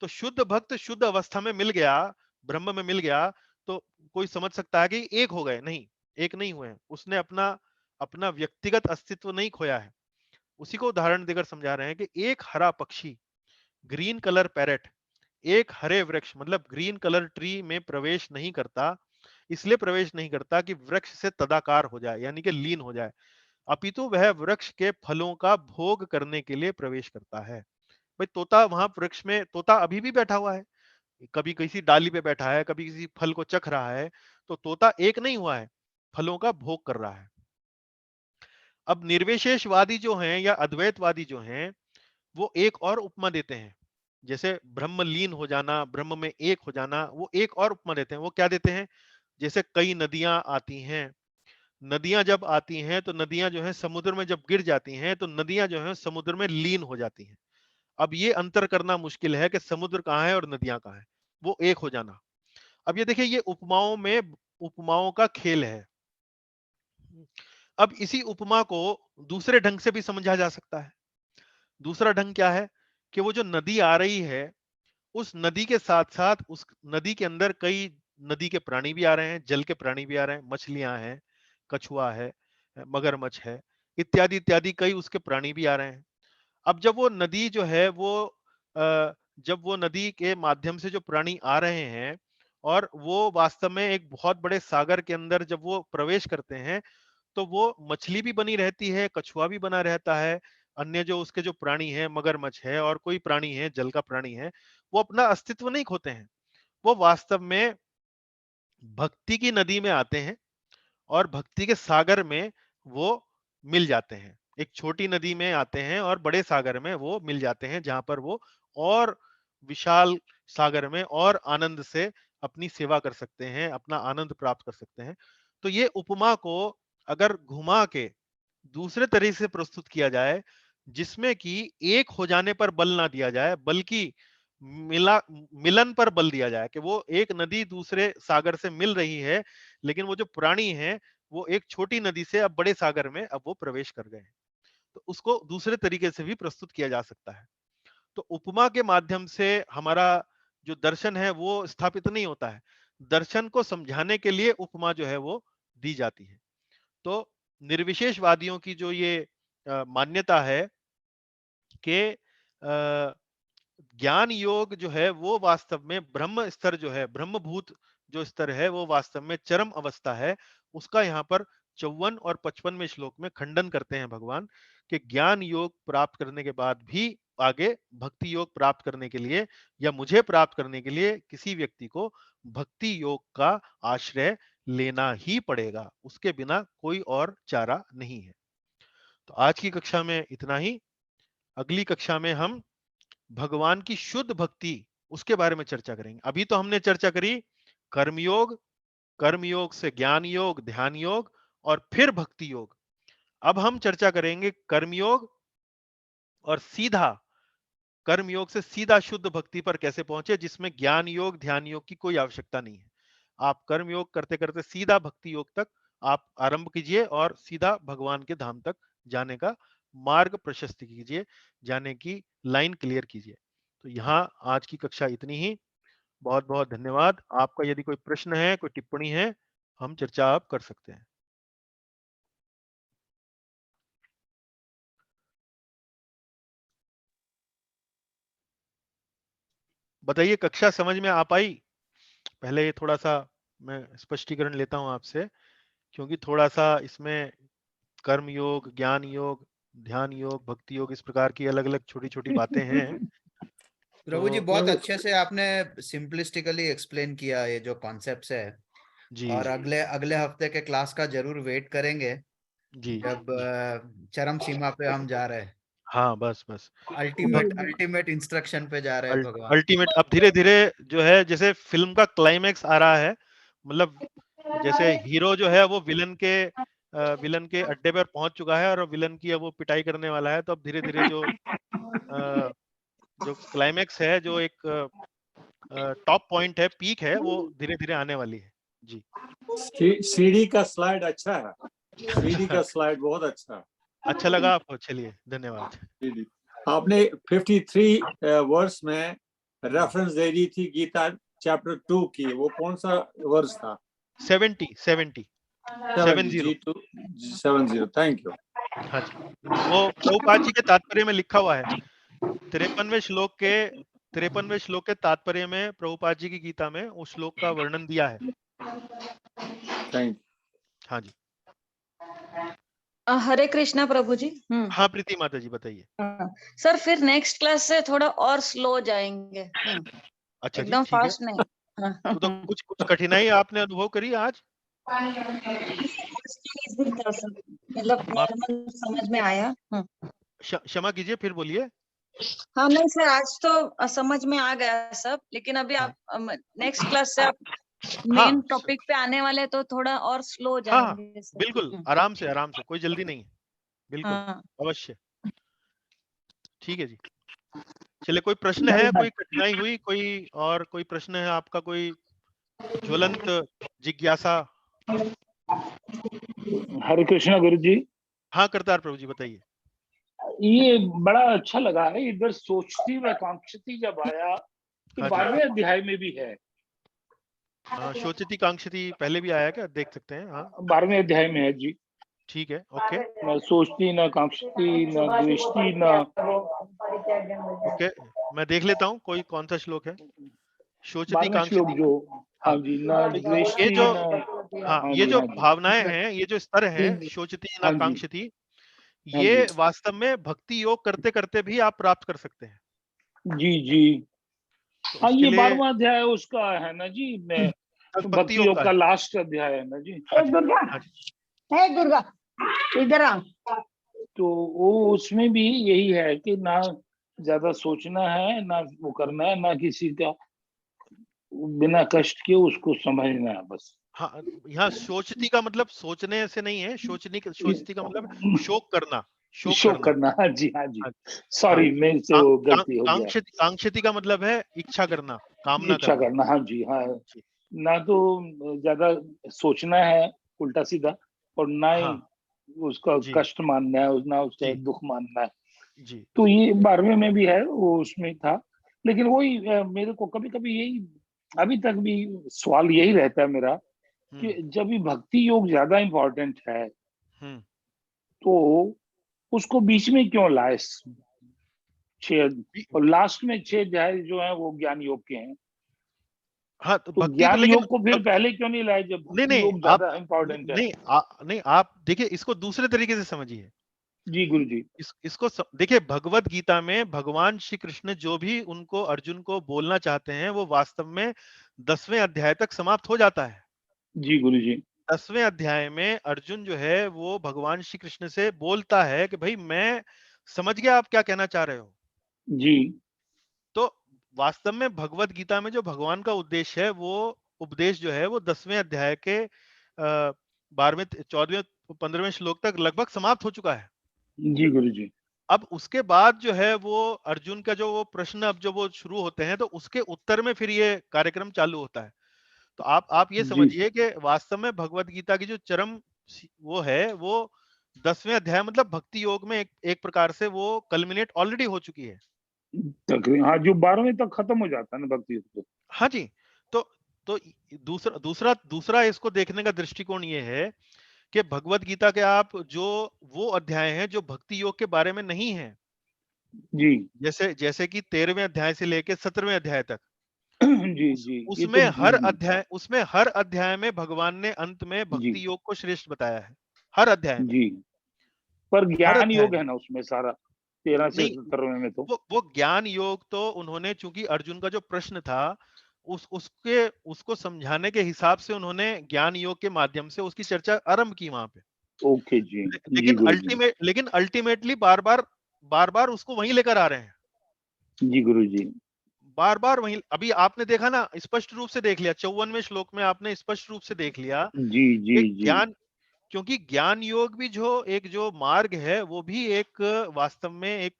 तो शुद्ध भक्त शुद्ध अवस्था में मिल गया, ब्रह्म में मिल गया, तो कोई समझ सकता है कि एक हो गए? नहीं, एक नहीं हुए हैं। उसने अपना अपना व्यक्तिगत अस्तित्व नहीं खोया है। उसी को उदाहरण देकर समझा रहे हैं कि एक हरा पक्षी, ग्रीन कलर पैरेट, एक हरे वृक्ष मतलब ग्रीन कलर ट्री में प्रवेश नहीं करता, इसलिए प्रवेश नहीं करता कि वृक्ष से तदाकार हो जाए यानी कि लीन हो जाए, अपितु वह वृक्ष के फलों का भोग करने के लिए प्रवेश करता है। भाई तोता वहां वृक्ष में, तोता अभी भी बैठा हुआ है, कभी किसी डाली पे बैठा है, कभी किसी फल को चख रहा है, तो तोता एक नहीं हुआ है, फलों का भोग कर रहा है। अब निर्विशेषवादी जो हैं या अद्वैतवादी जो हैं, वो एक और उपमा देते हैं। जैसे ब्रह्म लीन हो जाना, ब्रह्म में एक हो जाना, वो एक और उपमा देते हैं। वो क्या देते हैं? जैसे कई नदियां आती हैं, नदियां जब आती हैं तो नदियां जो है समुद्र में जब गिर जाती हैं तो नदियां जो है समुद्र में लीन हो जाती हैं। अब ये अंतर करना मुश्किल है कि समुद्र कहाँ है और नदियां कहाँ है, वो एक हो जाना। अब ये देखिए, ये उपमाओं में उपमाओं का खेल है। अब इसी उपमा को दूसरे ढंग से भी समझा जा सकता है। दूसरा ढंग क्या है कि वो जो नदी आ रही है, उस नदी के साथ-साथ उस नदी के अंदर कई नदी के प्राणी भी आ रहे हैं, जल के प्राणी भी आ रहे हैं, मछलियां हैं, कछुआ है, मगरमच्छ है, इत्यादि इत्यादि कई उसके प्राणी भी आ रहे हैं। अब जब वो नदी जो है वो जब वो नदी के माध्यम से जो प्राणी आ रहे हैं और वो वास्तव में एक बहुत बड़े सागर के अंदर जब वो प्रवेश करते हैं, तो वो मछली भी बनी रहती है, कछुआ भी बना रहता है, अन्य जो उसके जो प्राणी हैं, मगरमच्छ है और कोई प्राणी है, जल का प्राणी है, वो अपना अस्तित्व नहीं खोते हैं। वो वास्तव में भक्ति की नदी में आते हैं और भक्ति के सागर में वो मिल जाते हैं। एक छोटी नदी में आते हैं और बड़े सागर में वो मिल जाते हैं, जहां पर वो और विशाल सागर में और आनंद से अपनी सेवा कर सकते हैं, अपना आनंद प्राप्त कर सकते हैं। तो ये उपमा को अगर घुमा के दूसरे तरीके से प्रस्तुत किया जाए, जिसमें कि एक हो जाने पर बल ना दिया जाए, बल्कि मिलन पर बल दिया जाए कि वो एक नदी दूसरे सागर से मिल रही है, लेकिन वो जो प्राणी हैं, वो एक छोटी नदी से अब बड़े सागर में अब वो प्रवेश कर गए हैं। तो उसको दूसरे तरीके से भी प्रस्तुत किया जा सकता है। तो उपमा के माध्यम से हमारा जो दर्शन है वो स्थापित नहीं होता है। दर्शन को समझाने के लिए उपमा जो है वो दी जाती है। तो निर्विशेषवादियों की जो ये मान्यता है कि ज्ञान योग जो है वो वास्तव में ब्रह्म स्तर जो है, ब्रह्मभूत जो स्तर है वो वास्तव में चरम अवस्था है। उसका यहाँ पर 54 और 55वें श्लोक में खंडन करते हैं भगवान कि ज्ञान योग प्राप्त करने के बाद भी आगे भक्ति योग प्राप्त करने के लिए या मुझे प्राप्त करने के लिए किसी व्यक्ति को भक्ति योग का आश्रय लेना ही पड़ेगा, उसके बिना कोई और चारा नहीं है। तो आज की कक्षा में इतना ही। अगली कक्षा में हम भगवान की शुद्ध भक्ति उसके बारे में चर्चा करेंगे। अभी तो हमने चर्चा करी कर्मयोग, कर्मयोग से ज्ञान योग, ध्यान योग और फिर भक्ति योग। अब हम चर्चा करेंगे कर्मयोग और सीधा कर्मयोग से सीधा शुद्ध भक्ति पर कैसे पहुंचे, जिसमें ज्ञान योग ध्यान योग की कोई आवश्यकता नहीं है। आप कर्मयोग करते करते सीधा भक्ति योग तक आप आरंभ कीजिए और सीधा भगवान के धाम तक जाने का मार्ग प्रशस्त कीजिए, जाने की लाइन क्लियर कीजिए। तो यहाँ आज की कक्षा इतनी ही। बहुत बहुत धन्यवाद। आपका यदि कोई प्रश्न है, कोई टिप्पणी है, हम चर्चा आप कर सकते हैं। बताइए, कक्षा समझ में आ पाई? पहले ये थोड़ा सा मैं स्पष्टीकरण लेता हूं आपसे, क्योंकि थोड़ा सा इसमें कर्म योग, ज्ञान योग, ध्यान योग, भक्ति योग, इस प्रकार की अलग अलग छोटी छोटी बातें हैं। प्रभु जी तो बहुत अच्छे से आपने सिंपलिस्टिकली एक्सप्लेन किया ये जो कॉन्सेप्ट्स है। जी और अगले अगले हफ्ते के क्लास का जरूर वेट करेंगे, जी जब चरम सीमा पे हम जा रहे हैं, हाँ, बस बस अल्टीमेट इंस्ट्रक्शन पे जा रहे हैं भगवान। अल्टीमेट। अब धीरे धीरे जो है, जैसे फिल्म का क्लाइमैक्स आ रहा है, मतलब जैसे हीरो जो है वो विलन के अड्डे पर पहुंच चुका है और विलन की अब वो पिटाई करने वाला है। तो अब धीरे धीरे जो क्लाइमैक्स है, जो एक टॉप पॉइंट है, पीक है, वो धीरे धीरे आने वाली है। जी सीडी का स्लाइड अच्छा है, सीडी का स्लाइड बहुत अच्छा है। अच्छा लगा आपको? चलिए, धन्यवाद। आपने 53 वर्स में रेफरेंस दे दी थी गीता चैप्टर 2 की, वो कौन सा वर्स था? 70 70। Thank you. हाँ जी, वो प्रभुपाद जी के तात्पर्य में लिखा हुआ है। 53वें श्लोक के तात्पर्य में प्रभुपाद जी की गीता में उस श्लोक का वर्णन दिया है। थैंक हाँ जी। हरे कृष्णा प्रभु जी। हाँ प्रीति माता जी, बताइए। सर फिर नेक्स्ट क्लास से थोड़ा और स्लो जाएंगे। अच्छा जी, एकदम ठीक है। फास्ट नहीं। तो कुछ कठिनाई आपने अनुभव करी आज? मतलब नॉर्मल समझ में आया। क्षमा कीजिए, फिर बोलिए। हाँ नहीं सर, आज तो समझ में आ गया सब, लेकिन अभी आप नेक्स्ट क्लास से आप मेन टॉपिक पे आने वाले, तो थोड़ा और स्लो जाएंगे। बिल्कुल, आराम से, कोई जल्दी नहीं है। बिल्कुल, अवश्य। ठीक है जी। चलिए, कोई प्रश्न है, कोई कठिनाई हुई, कोई प्रश्न है आपका, कोई ज्वलंत जिज्ञासा? हरे कृष्णा गुरु जी। हाँ करतार प्रभु जी, बताइए। ये बड़ा अच्छा लगा है, इधर सोचती व कांक्षती जब आया तो 12वें अध्याय में भी है। शोचती कांक्षती पहले भी आया क्या? देख सकते हैं। हाँ, 12वें अध्याय में है जी। ठीक है, ओके। न सोचती, न कांक्षती, न द्वेष्टि, न। ओके, मैं देख लेता हूँ कोई कौन सा श्लोक है। शोचती 12वें श्लोक कांक्षती। जो, हाँ जी, न तो द्वेष्टि, ये जो भावनाएं हैं, ये जो स्तर है, शोचती न कांक्षती, ये वास्तव में भक्ति योग करते करते भी आप प्राप्त कर सकते हैं। जी जी। हाँ, ये 12वां अध्याय उसका है ना जी, मैं भक्ति योग का लास्ट अध्याय है ना जी। दुर्गा इधर आ। तो वो उसमें भी यही है कि ना ज्यादा सोचना है, ना वो करना है, ना किसी का बिना कष्ट के उसको समझना है बस। हाँ, यहाँ सोचती का मतलब सोचने से नहीं है, सोचती का मतलब शोक करना, शोक करना। हाँ जी, हाँ जी। सॉरी, मेरे से वो गलती हो गया। कांक्षती का मतलब है इच्छा करना, कामना इच्छा करना। हाँ जी, हाँ। ना तो ज्यादा सोचना है उल्टा सीधा, और ना ही उसका कष्ट मानना है, ना उसका दुख मानना है जी। तो ये 12वें में भी है, वो उसमें था। लेकिन वही मेरे को कभी कभी यही अभी तक भी सवाल यही रहता है मेरा कि जब भी भक्ति योग ज्यादा इम्पोर्टेंट है तो उसको बीच में क्यों लाए? 6 और लास्ट में 6 अध्याय जो है वो ज्ञान योग के हैं। हाँ, तो भक्ति ज्ञान तो, लेकिन योग को फिर पहले क्यों नहीं लाए जब भक्ति योग ज्यादा इम्पोर्टेंट है? नहीं, आप देखिए, इसको दूसरे तरीके से समझिए। जी गुरु जी। इसको देखिए, भगवत गीता में भगवान श्री कृष्ण जो भी उनको अर्जुन को बोलना चाहते हैं, वो वास्तव में 10वें अध्याय तक समाप्त हो जाता है। जी गुरु जी। 10वें अध्याय में अर्जुन जो है वो भगवान श्री कृष्ण से बोलता है कि भाई, मैं समझ गया आप क्या कहना चाह रहे हो जी। तो वास्तव में भगवत गीता में जो भगवान का उद्देश्य है, वो उपदेश जो है वो 10वें अध्याय के 12वें 14वें वो 15वें श्लोक तक लगभग समाप्त हो चुका है। जी गुरुजी। अब उसके बाद जो है वो अर्जुन का जो वो प्रश्न अब जो वो शुरू होते हैं, तो उसके उत्तर में फिर ये कार्यक्रम चालू होता है। तो आप ये जी समझिए कि वास्तव में भगवत गीता की जो चरम वो है, वो 10वें अध्याय मतलब भक्ति योग में एक प्रकार से वो कल्मिनेट ऑलरेडी हो चुकी है। तकरीबन हाँ, जो 12वें तक खत्म हो जाता है ना भक्ति योग तो। हाँ जी। तो दूसरा दूसरा दूसरा इसको देखने का दृष्टिकोण ये है कि भगवत गीता के आप जो वो अध्याय हैं जो भक्ति योग के बारे में नहीं है, जी जैसे कि 13वें अध्याय से लेके 17वें अध्याय तक, जी जी, ये तो उसमें हर अध्याय में भगवान ने अंत में जी भक्ति योग को श्रेष्ठ बताया है, हर अध्याय में, जी, पर हर ज्ञान अध्याय योग है में। ना उसमें सारा 13 से नहीं, 17वें में तो। वो ज्ञान योग तो उन्होंने, चूंकि अर्जुन का जो प्रश्न था उसको समझाने के हिसाब से उन्होंने ज्ञान योग के माध्यम से उसकी चर्चा आरंभ की वहां पे। ओके जी जी गुरुजी। लेकिन अल्टीमेटली बार बार उसको वहीं लेकर आ रहे हैं, जी गुरुजी। बार बार वहीं। अभी आपने देखा ना, स्पष्ट रूप से देख लिया 54वें श्लोक में, आपने स्पष्ट रूप से देख लिया जी जी कि जी क्योंकि ज्ञान योग भी जो मार्ग है, वो भी एक वास्तव में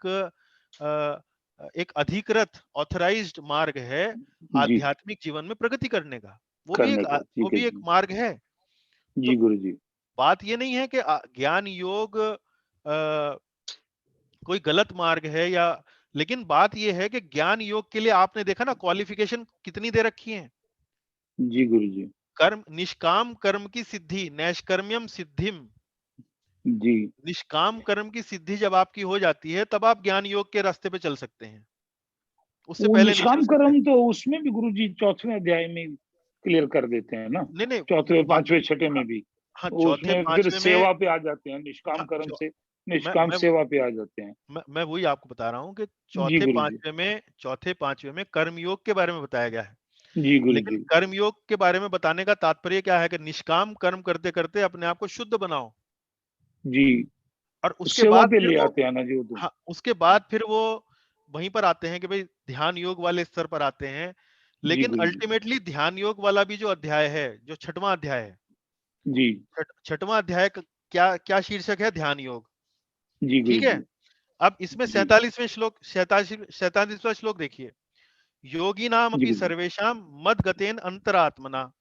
एक अधिकृत ऑथराइज्ड मार्ग है जी, आध्यात्मिक जीवन में प्रगति करने का। करने का वो ठीक है भी एक जी। मार्ग है। तो जी गुरुजी। बात ये नहीं है कि ज्ञान योग कोई गलत मार्ग है, या लेकिन बात ये है कि ज्ञान योग के लिए आपने देखा ना क्वालिफिकेशन कितनी दे रखी है। जी गुरुजी। कर्म, निष्काम कर्म की सिद्धि, नैष्कर्म्यम सिद्धिम, जी, निष्काम कर्म की सिद्धि जब आपकी हो जाती है, तब आप ज्ञान योग के रास्ते पे चल सकते हैं, उससे वो पहले नहीं चल निष्काम सकते। कर्म तो उसमें भी गुरुजी 4वें अध्याय में क्लियर कर देते हैं ना, नहीं नहीं, 4वें बा- 5वें 6वें में भी। हाँ, चौथे उसमें फिर पांचवे में, सेवा पे आ जाते हैं, निष्काम हाँ, कर्म से मैं निष्काम मैं सेवा पे आ जाते हैं। मैं वही आपको बता रहा हूँ कि जी गुरुजी। चौथे पांचवे में कर्म योग के बारे में बताया गया है। जी लेकिन गुरुजी। कर्म योग के बारे में बताने का तात्पर्य क्या है कि निष्काम कर्म करते करते अपने आप को शुद्ध बनाओ, जी, और उसके सेवा बाद पे फिर ले वो, आते हैं ना जी वो तो। हाँ, उसके बाद फिर वो वहीं पर आते हैं कि भाई ध्यान योग वाले स्तर पर आते हैं। जी लेकिन गुरुजी। अल्टीमेटली ध्यान योग वाला भी जो अध्याय है, जो छठवां अध्याय है, जी छठवां अध्याय क्या क्या शीर्षक है? ध्यान योग। जी ठीक है। गुरुजी। अब इसमें जी 47वां श्लोक देखिए। योगी नाम जी अपि गुरुजी। सर्वेशा मद गतेन अंतरात्मना हम्म,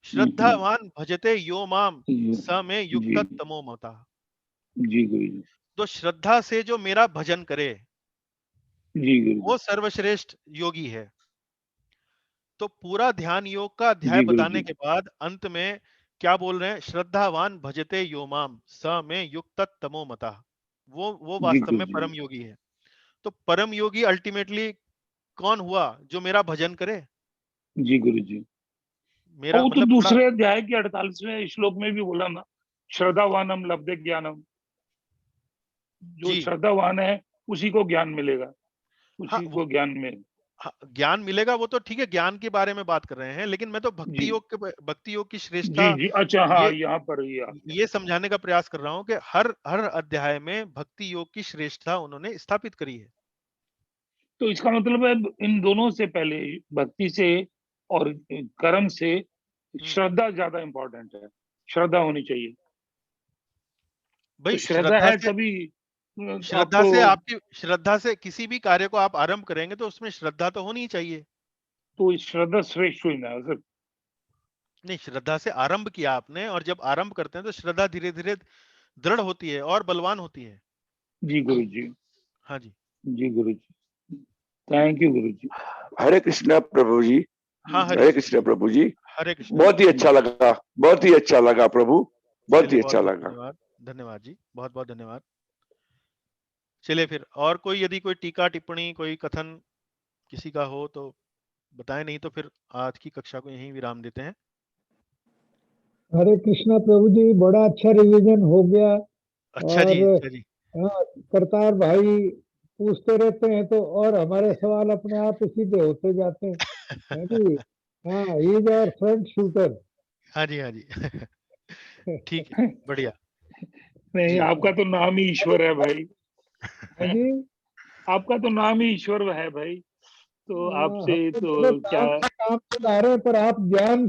श्रद्धावान भजते यो माम जी स में जी युक्त तमो मता। जी गुरुजी। तो श्रद्धा से जो मेरा भजन करे, जी गुरुजी। वो सर्वश्रेष्ठ योगी है। तो पूरा ध्यान योग का अध्याय जी बताने गुरुजी। के बाद अंत में क्या बोल रहे हैं? श्रद्धावान भजते यो माम स में युक्त तमो मता। वो जी वास्तव में गुरुजी। परम योगी है। तो परम योगी अल्टीमेटली कौन हुआ? जो मेरा भजन करे। जी गुरुजी। और मेरा वो तो मतलब थोड़ा, दूसरे अध्याय के 48वें श्लोक में भी बोला ना, श्रद्धावानम लब्धे ज्ञानम। जो जी, श्रद्धावान है उसी को ज्ञान मिलेगा, हाँ, उसी को ज्ञान में। हाँ, ज्ञान मिलेगा, वो तो ठीक है, ज्ञान के बारे में बात कर रहे हैं, लेकिन मैं तो जी भक्ति योग की जी श्रेष्ठता जी, अच्छा हाँ, ये यहाँ पर ये आ गया। ये समझाने का प्रयास कर रहा हूं कि हर हर अध्याय में भक्ति योग की श्रेष्ठता उन्होंने स्थापित करी है। तो इसका मतलब है इन दोनों से पहले भक्ति से और कर्म से हम्म, श्रद्धा ज्यादा इंपॉर्टेंट है। श्रद्धा होनी चाहिए। तो भाई श्रद्धा है तभी श्रद्धा आपको। से आपकी श्रद्धा से किसी भी कार्य को आप आरंभ करेंगे तो उसमें श्रद्धा तो होनी ही चाहिए। तो श्रद्धा श्रेष्ठ हुई ना सर। नहीं, श्रद्धा से आरंभ किया आपने, और जब आरंभ करते हैं तो श्रद्धा धीरे धीरे दृढ़ होती है और बलवान होती है। जी गुरु जी। हाँ जी। जी गुरु जी, थैंक यू गुरु जी। हरे कृष्णा प्रभु जी। हाँ, हरे कृष्णा प्रभु जी। हरे कृष्ण। बहुत ही अच्छा लगा, बहुत ही अच्छा लगा प्रभु, बहुत चलिए, ही बहुत अच्छा बहुत लगा। धन्यवाद। धन्यवाद जी, बहुत बहुत धन्यवाद। चलिए फिर, और कोई यदि कोई टीका टिप्पणी, कोई कथन किसी का हो तो बताएं, नहीं तो फिर आज की कक्षा को यहीं विराम देते हैं। हरे कृष्णा प्रभु जी, बड़ा अच्छा रिवीजन हो गया। अच्छा जी, और अच्छा जी। हाँ, करतार भाई पूछते रहते हैं तो और हमारे सवाल अपने आप ही सीधे होते जाते हैं, है कि? हाँ, he is our front shooter. हाँ जी, हाँ जी। ठीक है, बढ़िया नहीं, जी। आपका तो नाम ही ईश्वर है भाई। हाँ जी। आपका तो नाम ही ईश्वर है भाई। तो हम आपसे तो तो चलो क्या। काम से काम चला रहे हैं, पर आप ज्ञान